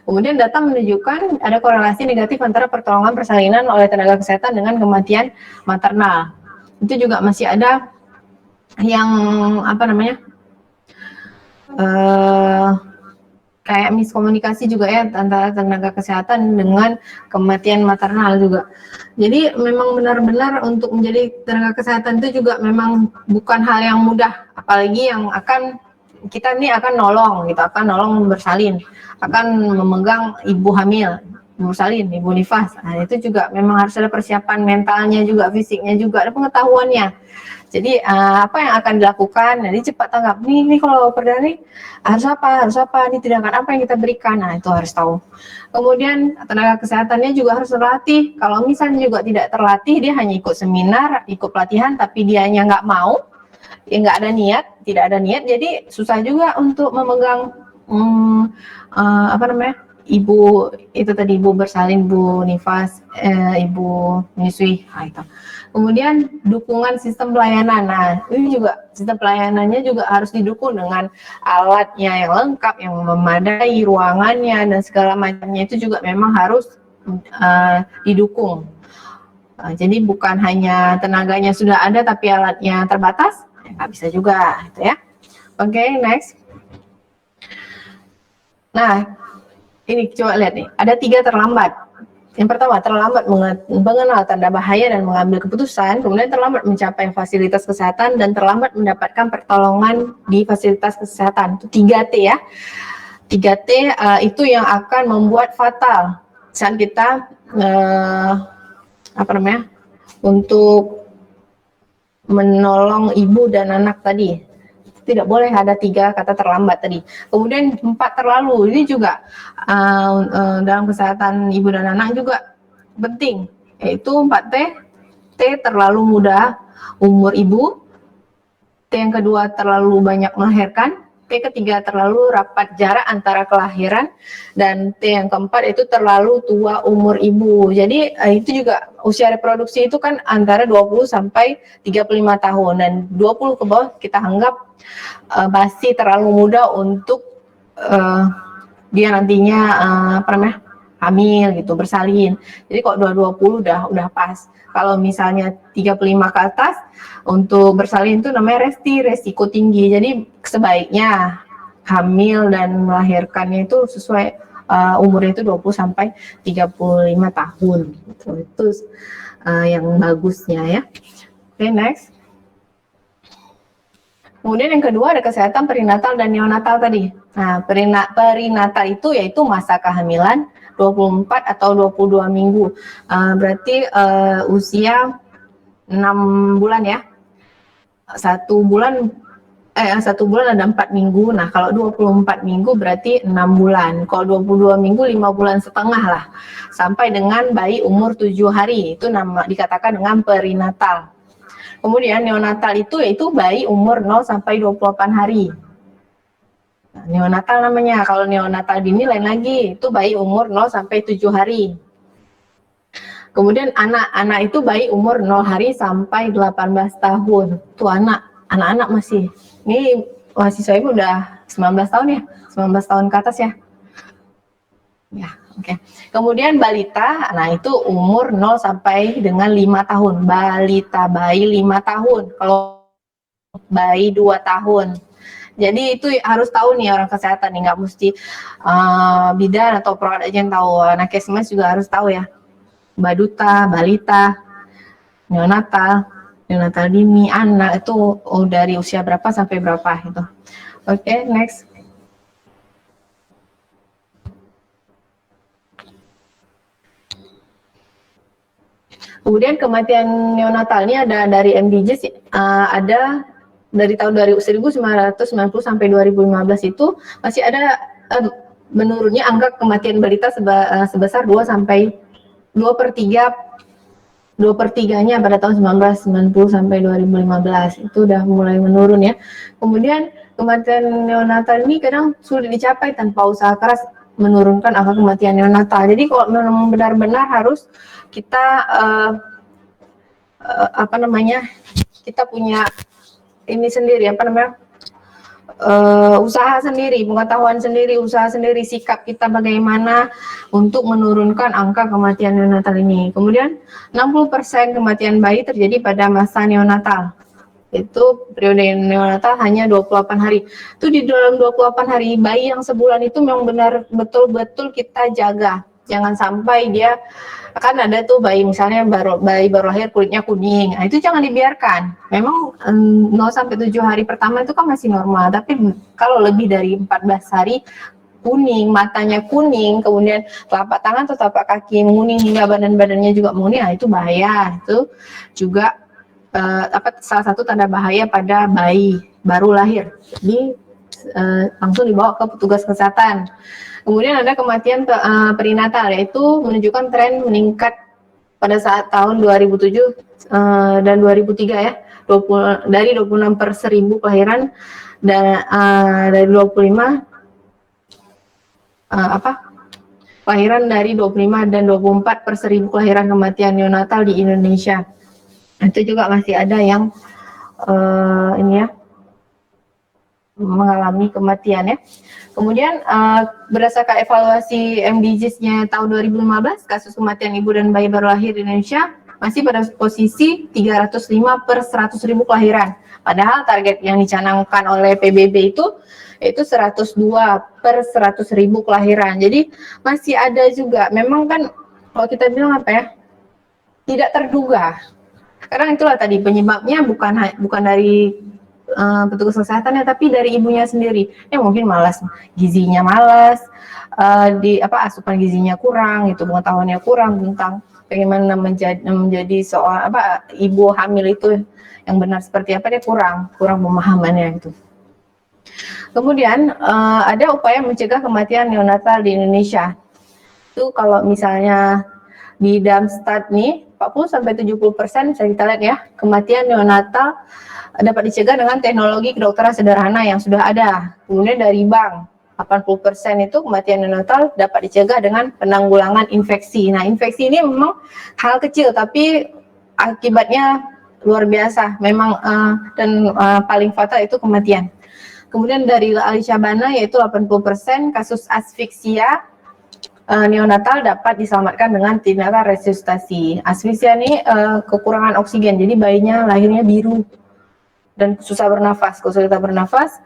Kemudian data menunjukkan ada korelasi negatif antara pertolongan persalinan oleh tenaga kesehatan dengan kematian maternal. Itu juga masih ada yang kayak miskomunikasi juga ya antara tenaga kesehatan dengan kematian maternal juga. Jadi memang benar-benar untuk menjadi tenaga kesehatan itu juga memang bukan hal yang mudah, apalagi yang kita nih akan nolong bersalin, akan memegang ibu hamil, ibu bersalin, ibu nifas. Nah, itu juga memang harus ada persiapan mentalnya juga, fisiknya juga, ada pengetahuannya. Jadi apa yang akan dilakukan? Jadi cepat tanggap. Nih kalau perdana nih harus apa? Ini tindakan apa yang kita berikan? Nah, itu harus tahu. Kemudian tenaga kesehatannya juga harus terlatih. Kalau misalnya juga tidak terlatih, dia hanya ikut seminar, ikut pelatihan, tapi dianya nggak mau, ya nggak ada niat, tidak ada niat, jadi susah juga untuk memegang ibu itu tadi, ibu bersalin, ibu nifas, ibu menyusui. Nah, itu. Kemudian dukungan sistem pelayanan. Nah, ini juga sistem pelayanannya juga harus didukung dengan alatnya yang lengkap, yang memadai, ruangannya dan segala macamnya itu juga memang harus didukung. Jadi bukan hanya tenaganya sudah ada tapi alatnya terbatas, nggak bisa juga, gitu ya. Oke, next. Nah, ini coba lihat nih, ada 3 terlambat. Yang pertama, terlambat mengenal tanda bahaya dan mengambil keputusan, kemudian terlambat mencapai fasilitas kesehatan, dan terlambat mendapatkan pertolongan di fasilitas kesehatan. Itu 3T ya. 3T itu yang akan membuat fatal saat kita untuk menolong ibu dan anak tadi. Tidak boleh ada 3 kata terlambat tadi. Kemudian 4 terlalu, ini juga dalam kesehatan ibu dan anak juga penting, yaitu 4T. T terlalu muda umur ibu, T yang kedua terlalu banyak melahirkan, T ketiga terlalu rapat jarak antara kelahiran, dan T yang keempat itu terlalu tua umur ibu. Jadi itu juga usia reproduksi itu kan antara 20 sampai 35 tahun, dan 20 ke bawah kita anggap masih terlalu muda untuk dia nantinya hamil gitu, bersalin. Jadi kok 20 udah pas. Kalau misalnya 35 ke atas untuk bersalin itu namanya resiko tinggi. Jadi sebaiknya hamil dan melahirkannya itu sesuai umurnya itu 20 sampai 35 tahun gitu. Itu yang bagusnya ya. Oke, next. Kemudian yang kedua ada kesehatan perinatal dan neonatal tadi. Nah, perinatal itu yaitu masa kehamilan 24 atau 22 minggu. Berarti usia 6 bulan ya. Satu bulan ada 4 minggu. Nah, kalau 24 minggu berarti 6 bulan. Kalau 22 minggu 5 bulan setengah lah. Sampai dengan bayi umur 7 hari. Itu dikatakan dengan perinatal. Kemudian neonatal itu yaitu bayi umur 0 sampai 28 hari. Nah, neonatal namanya. Kalau neonatal dini lain lagi, itu bayi umur 0 sampai 7 hari. Kemudian anak itu bayi umur 0 hari sampai 18 tahun. Itu anak-anak masih. Ini mahasiswa ibu udah 19 tahun ya, 19 tahun ke atas ya. Ya, oke. Kemudian balita, nah itu umur 0 sampai dengan 5 tahun. Balita, bayi 5 tahun. Kalau bayi 2 tahun. Jadi itu harus tahu nih orang kesehatan nih, nggak mesti bidan atau perawat aja yang tahu. Nakesmas juga harus tahu ya. Baduta, balita, neonatal dini, anak itu dari usia berapa sampai berapa gitu. Oke, next. Kemudian kematian neonatal ini ada dari MDGs, ada dari tahun 1990 sampai 2015 itu masih ada menurunnya angka kematian balita sebesar 2 sampai 2/3-nya pada tahun 1990 sampai 2015 itu udah mulai menurun ya. Kemudian kematian neonatal ini kadang sulit dicapai tanpa usaha keras menurunkan angka kematian neonatal. Jadi kalau memang benar-benar harus kita kita punya ini sendiri usaha sendiri, pengetahuan sendiri, usaha sendiri, sikap kita bagaimana untuk menurunkan angka kematian neonatal ini. Kemudian 60% kematian bayi terjadi pada masa neonatal. Itu periode neonatal hanya 28 hari. Itu di dalam 28 hari bayi yang sebulan itu memang benar betul-betul kita jaga. Jangan sampai dia, kan ada tuh bayi misalnya bayi baru lahir kulitnya kuning. Nah, itu jangan dibiarkan. Memang 0 sampai 7 hari pertama itu kan masih normal, tapi kalau lebih dari 14 hari kuning, matanya kuning, kemudian telapak tangan atau telapak kaki menguning hingga badan-badannya juga menguning, nah itu bahaya. Itu juga salah satu tanda bahaya pada bayi baru lahir. Jadi langsung dibawa ke petugas kesehatan. Kemudian ada kematian perinatal, yaitu menunjukkan tren meningkat pada saat tahun 2007 dan 2003 ya, dari 26 per 1000 kelahiran dan dari 25 kelahiran dari 25 dan 24 per 1000 kelahiran kematian neonatal di Indonesia. Itu juga masih ada yang mengalami kematian ya. Kemudian berdasarkan evaluasi MDGs-nya tahun 2015, kasus kematian ibu dan bayi baru lahir di Indonesia masih pada posisi 305 per 100.000 kelahiran. Padahal target yang dicanangkan oleh PBB itu 102 per 100.000 kelahiran. Jadi masih ada juga. Memang kan kalau kita bilang tidak terduga. Karena itulah tadi penyebabnya bukan dari petugas kesehatannya, tapi dari ibunya sendiri. Mungkin malas, gizinya malas, asupan gizinya kurang, itu pengetahuannya kurang tentang bagaimana menjadi seorang ibu hamil itu yang benar seperti apa, dia kurang pemahamannya gitu. Kemudian ada upaya mencegah kematian neonatal di Indonesia. Itu kalau misalnya di Darmstadt nih, 40-70% bisa kita lihat ya, kematian neonatal dapat dicegah dengan teknologi kedokteran sederhana yang sudah ada. Kemudian dari bank, 80% itu kematian neonatal dapat dicegah dengan penanggulangan infeksi. Nah, infeksi ini memang hal kecil tapi akibatnya luar biasa memang, dan paling fatal itu kematian. Kemudian dari Ali Syabana yaitu 80% kasus asfiksia neonatal dapat diselamatkan dengan tindakan resusitasi. Asfiksia ini kekurangan oksigen, jadi bayinya lahirnya biru dan susah bernafas, kesulitan bernafas,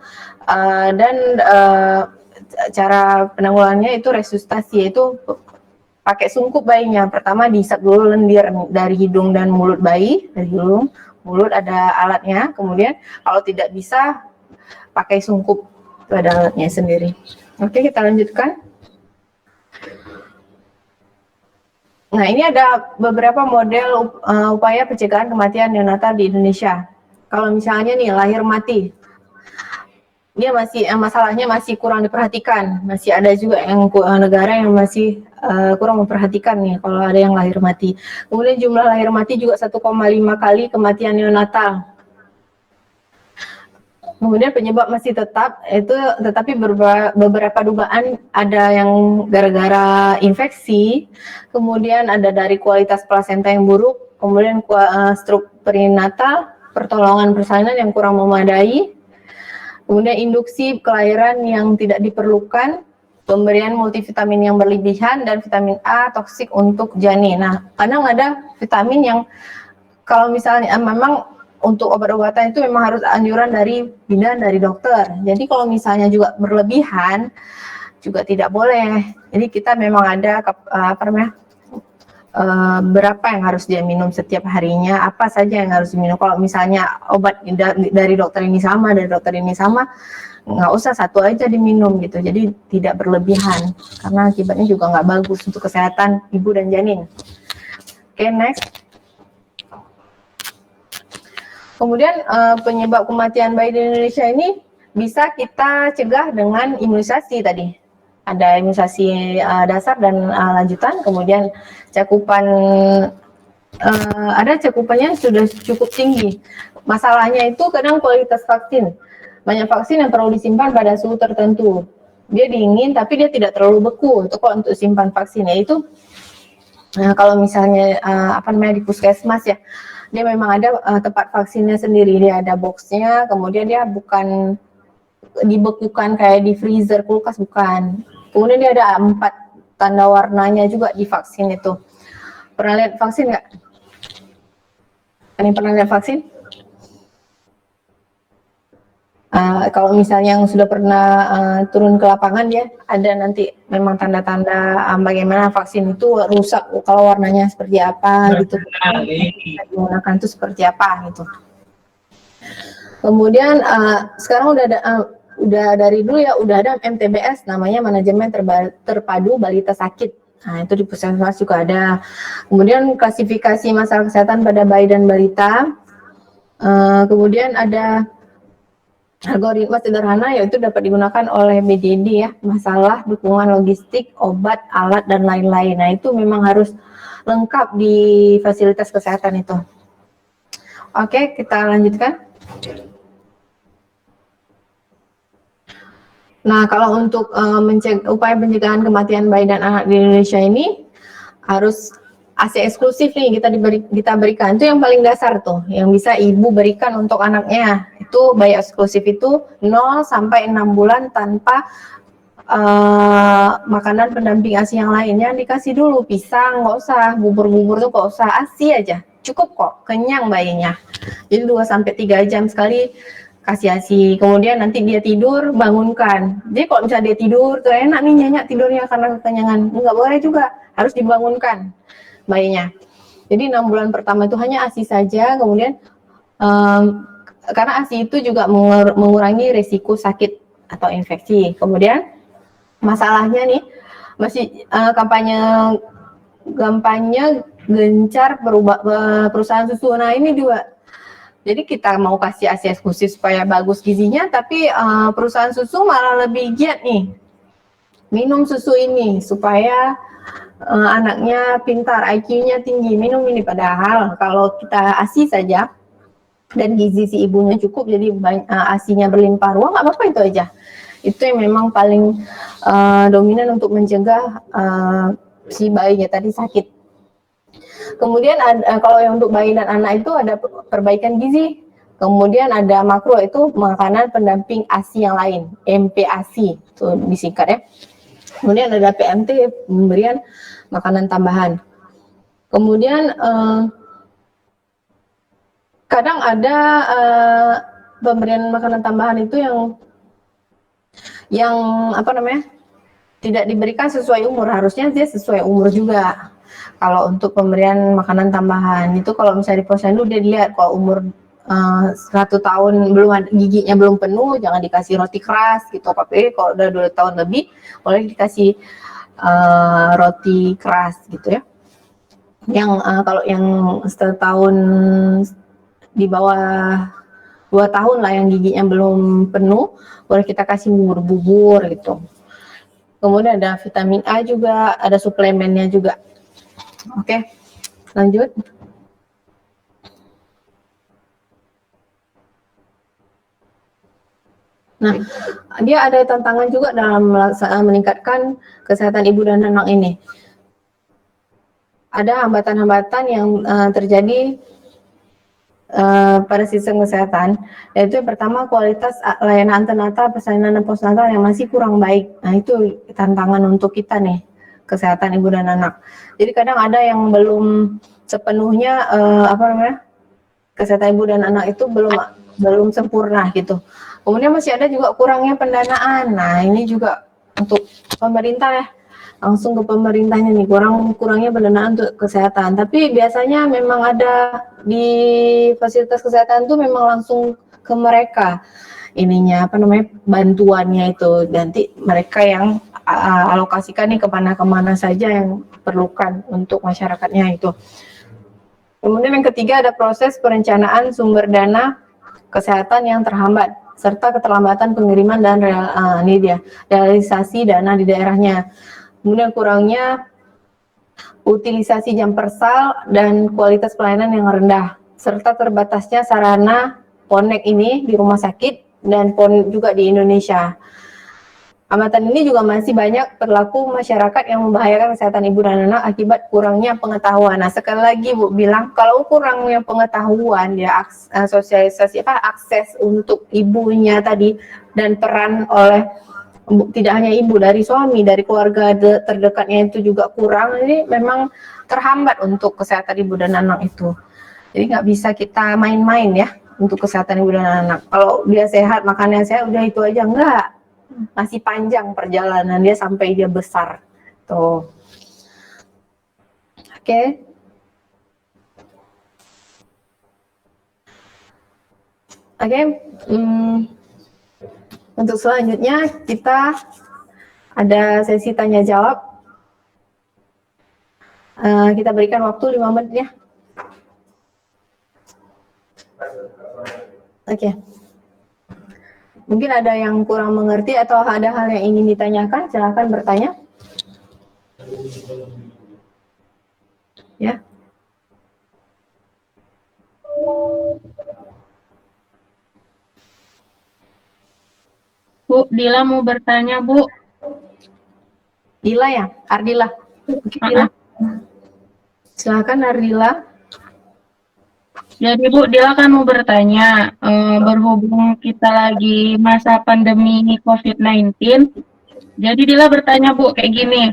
dan cara penanggulangannya itu resusitasi, yaitu pakai sungkup bayinya. Pertama diisap dulu lendir dari hidung dan mulut bayi, dari hidung, mulut ada alatnya. Kemudian kalau tidak bisa pakai sungkup, itu ada alatnya sendiri. Oke, kita lanjutkan. Nah, ini ada beberapa model upaya pencegahan kematian neonatal di Indonesia. Kalau misalnya nih lahir mati, dia masih masalahnya masih kurang diperhatikan. Masih ada juga yang negara yang masih kurang memperhatikan nih kalau ada yang lahir mati. Kemudian jumlah lahir mati juga 1,5 kali kematian neonatal. Kemudian penyebab masih tetap itu, tetapi beberapa dugaan ada yang gara-gara infeksi, kemudian ada dari kualitas plasenta yang buruk, kemudian stroke perinatal, pertolongan persalinan yang kurang memadai, kemudian induksi kelahiran yang tidak diperlukan, pemberian multivitamin yang berlebihan, dan vitamin A toksik untuk janin. Nah, kadang ada vitamin yang kalau misalnya memang untuk obat-obatan itu memang harus anjuran dari bidan dari dokter. Jadi kalau misalnya juga berlebihan juga tidak boleh. Jadi kita memang ada berapa yang harus dia minum setiap harinya, apa saja yang harus diminum. Kalau misalnya obat dari dokter ini sama, dari dokter ini sama, nggak usah satu aja diminum gitu. Jadi tidak berlebihan karena akibatnya juga nggak bagus untuk kesehatan ibu dan janin. Oke, next. Kemudian penyebab kematian bayi di Indonesia ini bisa kita cegah dengan imunisasi tadi. Ada imunisasi dasar dan lanjutan, kemudian cakupan ada cakupannya sudah cukup tinggi. Masalahnya itu kadang kualitas vaksin. Banyak vaksin yang perlu disimpan pada suhu tertentu. Dia dingin tapi dia tidak terlalu beku untuk simpan vaksin. Yaitu kalau misalnya di puskesmas ya, dia memang ada tempat vaksinnya sendiri, dia ada boxnya, kemudian dia bukan dibekukan kayak di freezer, kulkas, bukan. Kemudian dia ada 4 tanda warnanya juga di vaksin itu. Pernah lihat vaksin nggak? Ini pernah lihat vaksin? Kalau misalnya yang sudah pernah turun ke lapangan ya, ada nanti memang tanda-tanda bagaimana vaksin itu rusak, kalau warnanya seperti apa gitu, digunakan itu seperti apa gitu. Kemudian sekarang udah dari dulu ya, udah ada MTBS namanya manajemen terpadu balita sakit. Nah, itu di puskesmas juga ada. Kemudian klasifikasi masalah kesehatan pada bayi dan balita. Kemudian ada algoritma sederhana yaitu dapat digunakan oleh BDD ya, masalah dukungan logistik, obat, alat, dan lain-lain. Nah, itu memang harus lengkap di fasilitas kesehatan itu. Oke, kita lanjutkan. Nah, kalau untuk upaya pencegahan kematian bayi dan anak di Indonesia ini harus ASI eksklusif nih kita berikan. Itu yang paling dasar tuh, yang bisa ibu berikan untuk anaknya. Itu bayi eksklusif itu 0 sampai 6 bulan tanpa makanan pendamping ASI yang lainnya dikasih dulu. Pisang nggak usah, bubur-bubur tuh nggak usah, ASI aja. Cukup kok, kenyang bayinya. Jadi 2 sampai 3 jam sekali kasih ASI. Kemudian nanti dia tidur, bangunkan. Jadi kalau misalnya dia tidur, tuh enak nih nyenyak tidurnya karena kekenyangan. Nggak boleh juga, harus dibangunkan bayinya. Jadi 6 bulan pertama itu hanya ASI saja, kemudian karena ASI itu juga mengurangi resiko sakit atau infeksi. Kemudian masalahnya nih masih kampanye gencar perusahaan susu. Nah, ini juga. Jadi kita mau kasih ASI eksklusif supaya bagus gizinya, tapi perusahaan susu malah lebih giat nih minum susu ini supaya anaknya pintar, IQ-nya tinggi, minum ini. Padahal kalau kita ASI saja dan gizi si ibunya cukup, jadi ASI-nya berlimpah ruah, nggak apa-apa itu aja. Itu yang memang paling dominan untuk mencegah si bayinya tadi sakit. Kemudian kalau yang untuk bayi dan anak itu ada perbaikan gizi. Kemudian ada makro, itu makanan pendamping ASI yang lain, MPASI itu disingkat ya. Kemudian ada PMT, pemberian makanan tambahan. Kemudian kadang ada pemberian makanan tambahan itu yang apa namanya, tidak diberikan sesuai umur, harusnya dia sesuai umur juga. Kalau untuk pemberian makanan tambahan itu, kalau misalnya di posyandu dia dilihat kalau umur 1 tahun giginya belum penuh, jangan dikasih roti keras gitu. Tapi kalau udah 2 tahun lebih boleh dikasih roti keras gitu ya. Yang kalau yang 1 tahun di bawah 2 tahun lah yang giginya belum penuh, boleh kita kasih bubur-bubur gitu. Kemudian ada vitamin A juga, ada suplemennya juga. Oke, lanjut. Nah, dia ada tantangan juga dalam meningkatkan kesehatan ibu dan anak ini. Ada hambatan-hambatan yang terjadi pada sistem kesehatan, yaitu yang pertama kualitas layanan antenatal, persalinan dan postnatal yang masih kurang baik. Nah, itu tantangan untuk kita nih, kesehatan ibu dan anak. Jadi kadang ada yang belum sepenuhnya kesehatan ibu dan anak itu belum sempurna gitu. Kemudian masih ada juga kurangnya pendanaan. Nah, ini juga untuk pemerintah ya, langsung ke pemerintahnya nih, kurangnya pendanaan untuk kesehatan. Tapi biasanya memang ada di fasilitas kesehatan tuh memang langsung ke mereka ininya bantuannya itu. Nanti mereka yang alokasikan nih kemana saja yang perlukan untuk masyarakatnya itu. Kemudian yang ketiga ada proses perencanaan sumber dana kesehatan yang terhambat, serta keterlambatan pengiriman dan realisasi dana di daerahnya. Kemudian kurangnya utilisasi jam persal dan kualitas pelayanan yang rendah, serta terbatasnya sarana PONEK ini di rumah sakit dan PON juga di Indonesia. Hambatan ini juga masih banyak berlaku masyarakat yang membahayakan kesehatan ibu dan anak akibat kurangnya pengetahuan. Nah, sekali lagi Bu bilang, kalau kurangnya pengetahuan ya, sosialisasi akses untuk ibunya tadi, dan peran oleh tidak hanya ibu, dari suami, dari keluarga terdekatnya itu juga kurang. Ini memang terhambat untuk kesehatan ibu dan anak itu. Jadi nggak bisa kita main-main ya untuk kesehatan ibu dan anak. Kalau dia sehat, makannya sehat, udah itu aja, enggak. Masih panjang perjalanan dia sampai dia besar. Tuh. Oke. Oke. Untuk selanjutnya kita ada sesi tanya jawab. Kita berikan waktu 5 menit ya. Oke. Mungkin ada yang kurang mengerti atau ada hal yang ingin ditanyakan, silakan bertanya. Ya. Bu, Dila mau bertanya, Bu. Dila ya? Ardila. Oke, Dila. Silakan Ardila. Jadi Bu, Dila kan mau bertanya, berhubung kita lagi masa pandemi COVID-19, jadi Dila bertanya Bu, kayak gini,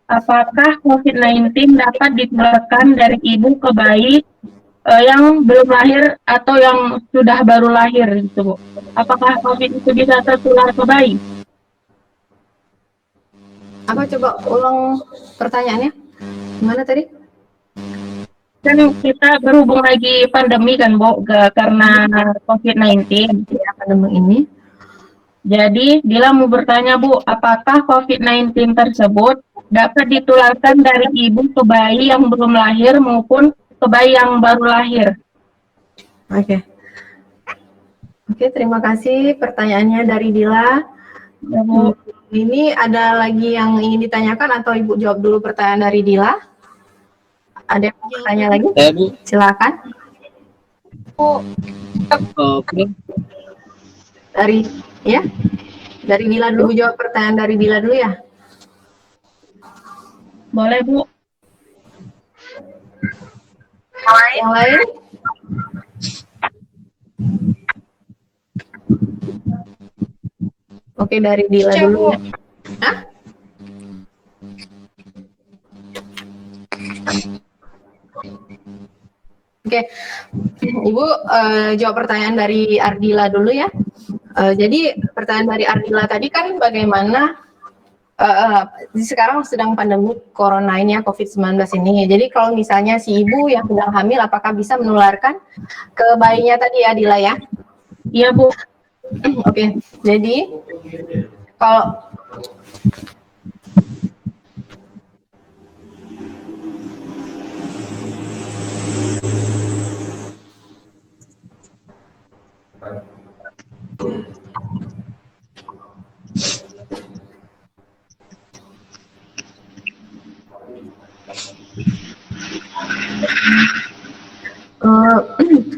apakah COVID-19 dapat ditularkan dari ibu ke bayi yang belum lahir atau yang sudah baru lahir gitu Bu? Apakah COVID itu bisa tertular ke bayi? Apa, coba ulang pertanyaannya? Gimana tadi? Kan kita berhubung lagi pandemi kan Bu, karena COVID-19. Ya, pandemi ini. Jadi Dila mau bertanya Bu, apakah COVID-19 tersebut dapat ditularkan dari ibu ke bayi yang belum lahir maupun ke bayi yang baru lahir? Oke. Oke, terima kasih pertanyaannya dari Dila. Ya, Bu. Ini ada lagi yang ingin ditanyakan atau Ibu jawab dulu pertanyaan dari Dila? Ada yang mau bertanya lagi? Saya Bu. Silakan. Oke. Dari Dila dulu, jawab pertanyaan dari Dila dulu ya. Boleh, Bu. Yang lain? Oke, dari Dila dulu ya. Hah? Oke, Ibu jawab pertanyaan dari Ardila dulu ya. Jadi pertanyaan dari Ardila tadi kan bagaimana sekarang sedang pandemi corona ini ya, COVID-19 ini. Jadi kalau misalnya si ibu yang sedang hamil, apakah bisa menularkan ke bayinya tadi ya, Dila ya? Iya, Bu. Oke, jadi kalau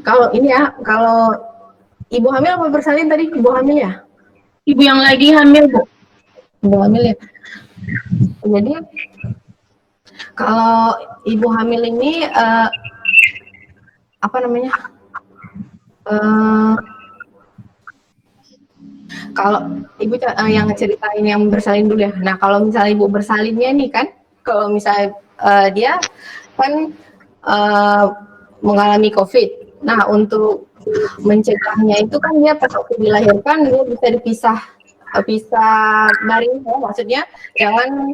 kalau ini ya, kalau ibu hamil apa bersalin tadi? Ibu hamil ya? Ibu yang lagi hamil, Bu. Ibu hamil ya. Jadi kalau ibu hamil ini apa namanya? Kalau ibu yang ceritain yang bersalin dulu ya. Nah kalau misalnya ibu bersalinnya nih kan, kalau misalnya dia kan mengalami COVID. Nah untuk mencegahnya itu kan dia pas waktu dilahirkan dia bisa dipisah baring ya, maksudnya jangan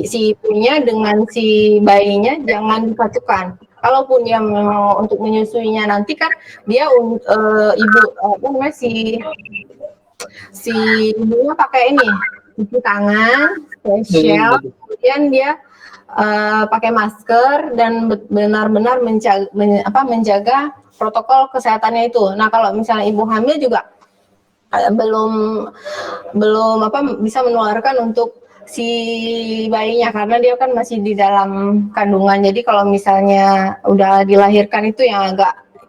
si ibunya dengan si bayinya jangan disatukan. Kalaupun dia memang untuk menyusuinya nanti kan dia ibu apa namanya si ibunya pakai ini cuci tangan spesial, kemudian dia pakai masker dan benar-benar menjaga protokol kesehatannya itu. Nah kalau misalnya ibu hamil juga belum bisa menularkan untuk si bayinya karena dia kan masih di dalam kandungan. Jadi kalau misalnya udah dilahirkan itu yang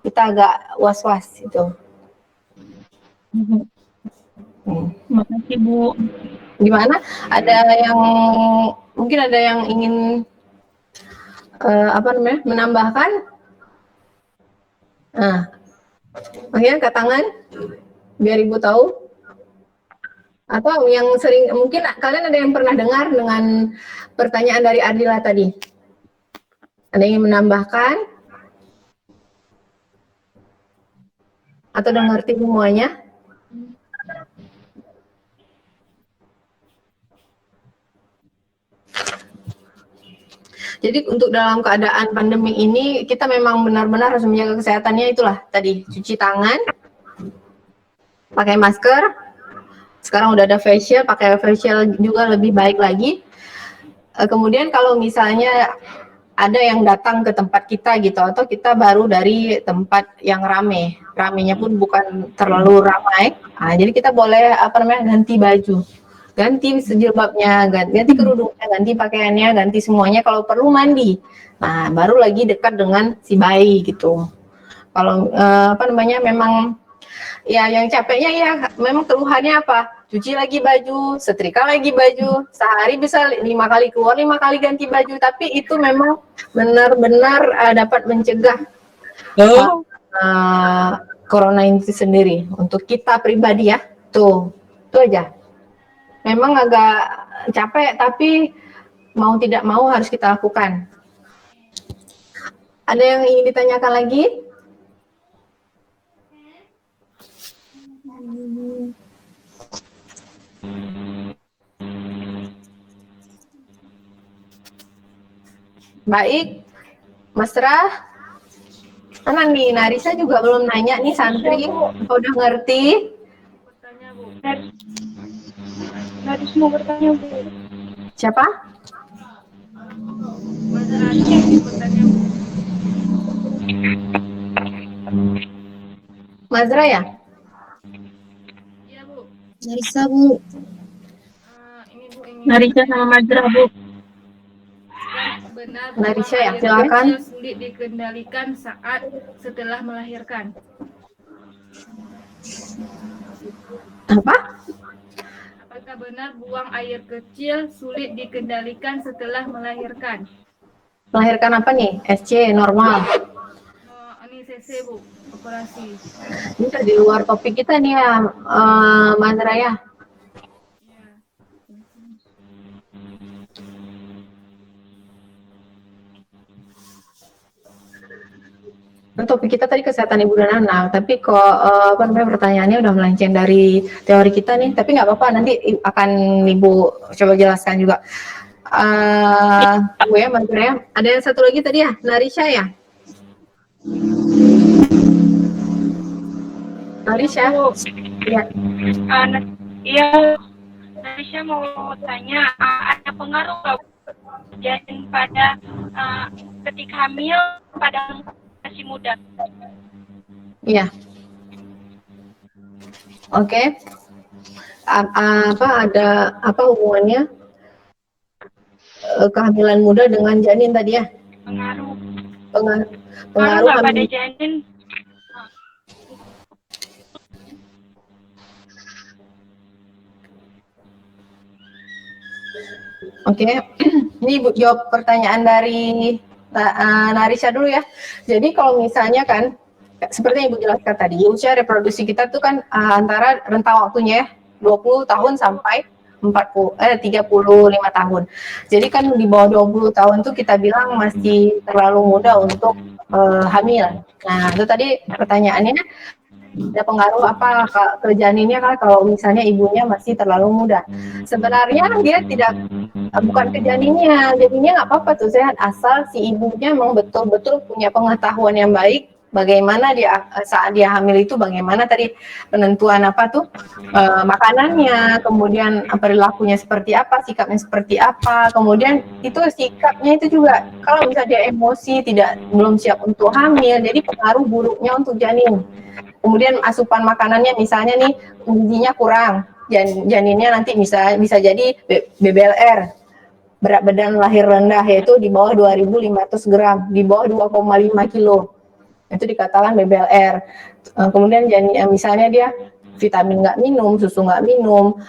kita agak was-was itu. Makasih, Bu. Gimana? Mungkin ada yang ingin menambahkan? Nah, makanya angkat tangan biar ibu tahu. Atau yang sering, mungkin kalian ada yang pernah dengar dengan pertanyaan dari Ardila tadi? Ada yang ingin menambahkan? Atau udah ngerti semuanya? Jadi untuk dalam keadaan pandemi ini kita memang benar-benar harus menjaga kesehatannya, itulah tadi cuci tangan, pakai masker, sekarang udah ada facial, pakai facial juga lebih baik lagi. Kemudian kalau misalnya ada yang datang ke tempat kita gitu atau kita baru dari tempat yang ramenya pun bukan terlalu ramai, jadi kita boleh ganti baju. Ganti jilbabnya, ganti kerudungnya, ganti pakaiannya, ganti semuanya. Kalau perlu mandi. Nah, baru lagi dekat dengan si bayi gitu. Kalau memang ya yang capeknya ya memang keluhannya apa? Cuci lagi baju, setrika lagi baju, sehari bisa 5 kali keluar, 5 kali ganti baju. Tapi itu memang benar-benar dapat mencegah corona itu sendiri. Untuk kita pribadi ya, tuh aja. Memang agak capek, tapi mau tidak mau harus kita lakukan. Ada yang ingin ditanyakan lagi? Baik, Mesra. Tenang nih, Narisa juga belum nanya nih santri. Udah ngerti? Bertanya, Bu. Harus mau bertanya, Bu. Siapa? Mazra ya? Narisa, Bu. Narisha sama Majra, Bu. Benar Narisha buang ya, air silakan. kecil sulit dikendalikan saat setelah melahirkan. Apa? Apakah benar buang air kecil sulit dikendalikan setelah melahirkan? Melahirkan apa nih? SC normal. Ini CC, Bu, operasi. Ini udah di luar topik kita nih ya, Mas Raya. Ya. Nah, topik kita tadi kesehatan ibu dan anak, tapi kok apa namanya pertanyaannya udah melenceng dari teori kita nih. Tapi nggak apa-apa, nanti akan ibu coba jelaskan juga. Bu ya, Mas Raya. Ada yang satu lagi tadi ya, Narisha ya? Narisha? Bu. Ya. Iya, Narisha mau tanya, ada pengaruh nggak janin pada ketika hamil pada masih muda? Iya. Oke. Ada apa hubungannya kehamilan muda dengan janin tadi ya? Pengaruh Pengaruh nggak pada hamil. janin? Oke, ini Ibu jawab pertanyaan dari Narisha dulu ya. Jadi kalau misalnya kan, seperti yang Ibu jelaskan tadi, usia reproduksi kita tuh kan antara rentang waktunya ya, 20 tahun sampai 35 tahun. Jadi kan di bawah 20 tahun tuh kita bilang masih terlalu muda untuk hamil. Nah, itu tadi pertanyaannya, ada pengaruh apa ke janinnya kan kalau misalnya ibunya masih terlalu muda. Sebenarnya dia tidak bukan ke janinnya nggak apa-apa tuh sehat asal si ibunya memang betul-betul punya pengetahuan yang baik bagaimana dia saat dia hamil itu bagaimana tadi penentuan apa tuh makanannya, kemudian perilakunya seperti apa, sikapnya seperti apa, kemudian itu sikapnya itu juga kalau misalnya dia emosi belum siap untuk hamil jadi pengaruh buruknya untuk janin. Kemudian asupan makanannya misalnya nih gizinya kurang, janinnya nanti bisa jadi BBLR, berat badan lahir rendah, yaitu di bawah 2.500 gram, di bawah 2,5 kilo. Itu dikatakan BBLR. Kemudian misalnya dia vitamin nggak minum, susu nggak minum,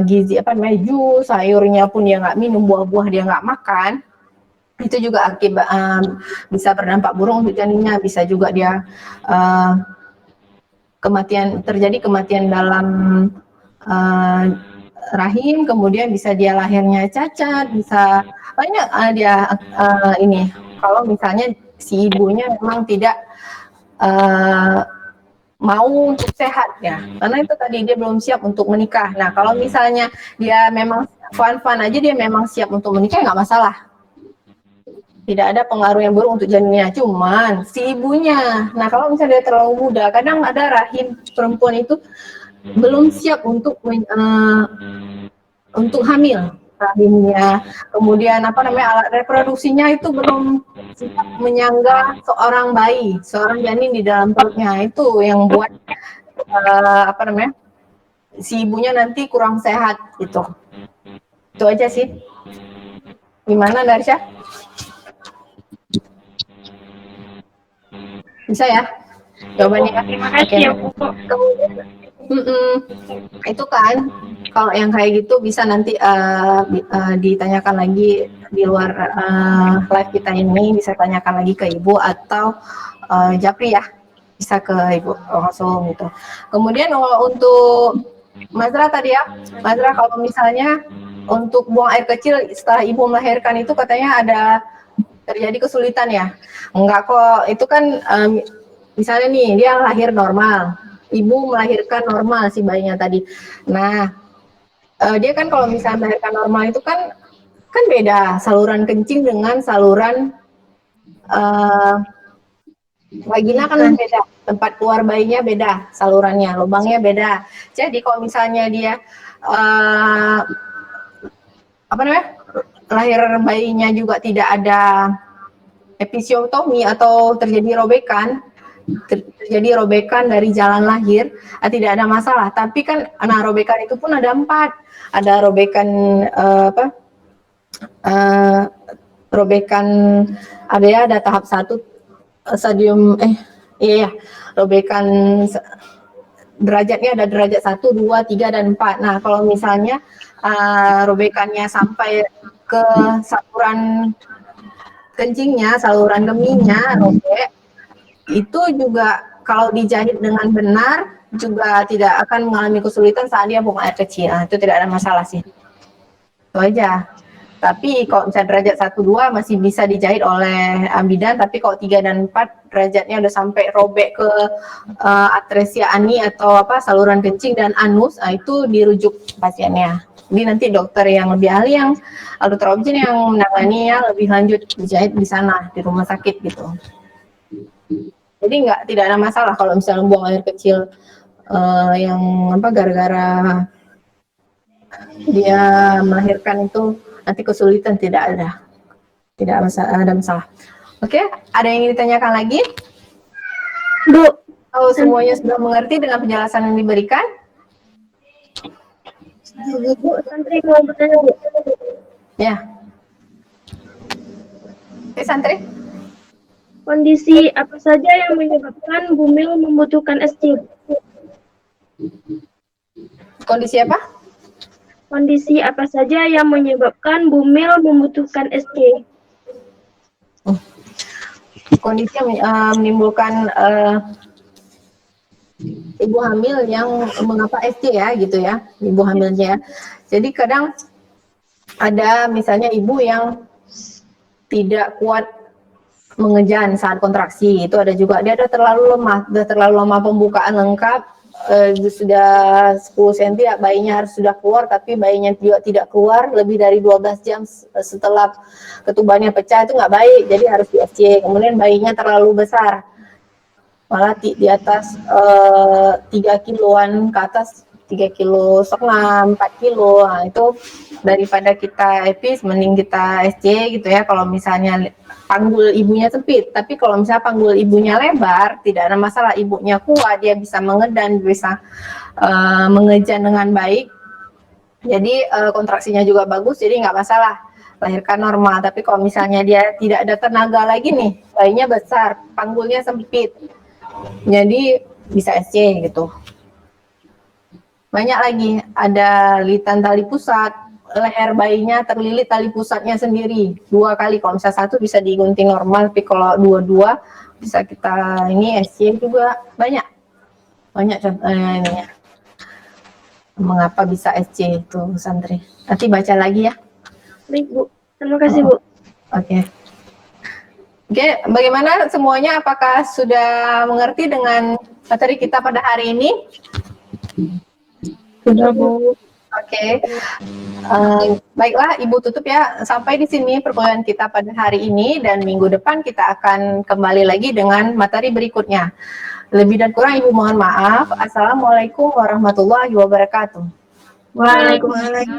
gizi jus, sayurnya pun dia nggak minum, buah-buah dia nggak makan, itu juga akibat bisa berdampak buruk untuk janinnya. Bisa juga dia terjadi kematian dalam rahim, kemudian bisa dia lahirnya cacat, bisa banyak dia ini kalau misalnya si ibunya memang tidak mau untuk sehat ya, karena itu tadi dia belum siap untuk menikah. Nah kalau misalnya dia memang fun aja, dia memang siap untuk menikah, nggak masalah, tidak ada pengaruh yang buruk untuk janinnya, cuman si ibunya. Nah kalau misalnya dia terlalu muda, kadang ada rahim perempuan itu belum siap untuk hamil rahimnya, kemudian alat reproduksinya itu belum siap menyangga seorang bayi, seorang janin di dalam perutnya, itu yang buat si ibunya nanti kurang sehat gitu. Itu aja sih. Gimana Narisha? Bisa ya jawabannya? Terima kasih ya Bu. Kemudian itu kan kalau yang kayak gitu bisa nanti ditanyakan lagi di luar live kita ini, bisa tanyakan lagi ke Ibu atau Japri ya, bisa ke Ibu langsung gitu. Kemudian untuk Mazra tadi ya, Mazra kalau misalnya untuk buang air kecil setelah Ibu melahirkan itu katanya ada terjadi kesulitan ya? Enggak kok, itu kan misalnya nih dia lahir normal, ibu melahirkan normal si bayinya tadi. Nah dia kan kalau misalnya melahirkan normal itu kan beda saluran kencing dengan saluran vagina kan beda, tempat keluar bayinya beda, salurannya, lubangnya beda. Jadi kalau misalnya dia lahir bayinya juga tidak ada episiotomi atau terjadi robekan, terjadi robekan dari jalan lahir, tidak ada masalah. Tapi kan, nah robekan itu pun ada 4. Ada robekan robekan ada ya, ada tahap 1 stadium robekan derajatnya ada derajat 1, 2, 3 dan 4. Nah, kalau misalnya robekannya sampai ke saluran kencingnya, saluran kemihnya robek, itu juga kalau dijahit dengan benar juga tidak akan mengalami kesulitan saat dia buang air kecil. Nah, itu tidak ada masalah sih. Itu aja. Tapi kalau misalnya derajat 1, 2 masih bisa dijahit oleh bidan, tapi kalau 3 dan 4 derajatnya udah sampai robek ke atresia ani atau saluran kencing dan anus, itu dirujuk pasiennya. Jadi nanti dokter yang lebih ahli, yang dokter objin yang menangani lebih lanjut dijahit di sana, di rumah sakit gitu. Jadi tidak ada masalah kalau misalnya buang air kecil yang gara-gara dia melahirkan itu nanti kesulitan, tidak ada masalah. Oke, ada yang ingin ditanyakan lagi? Bu, Semuanya sudah mengerti dengan penjelasan yang diberikan? Bu, santri mau bertanya, Bu. Ya. Oke, santri. Kondisi apa saja yang menyebabkan Bumil membutuhkan SC? Kondisi apa? Kondisi apa saja yang menyebabkan Bumil membutuhkan SC? Kondisi yang menimbulkan ibu hamil yang mengapa SC ya, gitu ya, ibu hamilnya. Jadi kadang ada misalnya ibu yang tidak kuat mengejan saat kontraksi, itu ada juga. Dia udah terlalu lemah pembukaan lengkap, sudah 10 cm bayinya harus sudah keluar, tapi bayinya juga tidak keluar lebih dari 12 jam setelah ketubannya pecah, itu nggak baik, jadi harus di SC. Kemudian bayinya terlalu besar, malah di atas 3 kiloan ke atas, 3,5 kilo, 4 kilo. Nah, itu daripada kita epis, mending kita SC gitu ya, kalau misalnya panggul ibunya sempit. Tapi kalau misalnya panggul ibunya lebar, tidak ada masalah, ibunya kuat, dia bisa mengedan, bisa mengejan dengan baik, jadi kontraksinya juga bagus, jadi nggak masalah, lahirkan normal. Tapi kalau misalnya dia tidak ada tenaga lagi nih, bayinya besar, panggulnya sempit, jadi bisa SC gitu. Banyak lagi, ada lilitan tali pusat, leher bayinya terlilit tali pusatnya sendiri 2 kali. Kalau misalnya 1 bisa digunting normal, tapi kalau 2 bisa kita ini SC juga. Banyak contohnya ini ya. Mengapa bisa SC itu, santri? Nanti baca lagi ya. Baik, Bu. Terima kasih, Bu. Oke, bagaimana semuanya? Apakah sudah mengerti dengan materi kita pada hari ini? Sudah, Bu. Oke. Baiklah, Ibu tutup ya. Sampai di sini perkuliahan kita pada hari ini, dan minggu depan kita akan kembali lagi dengan materi berikutnya. Lebih dan kurang Ibu mohon maaf. Assalamualaikum warahmatullahi wabarakatuh. Waalaikumsalam.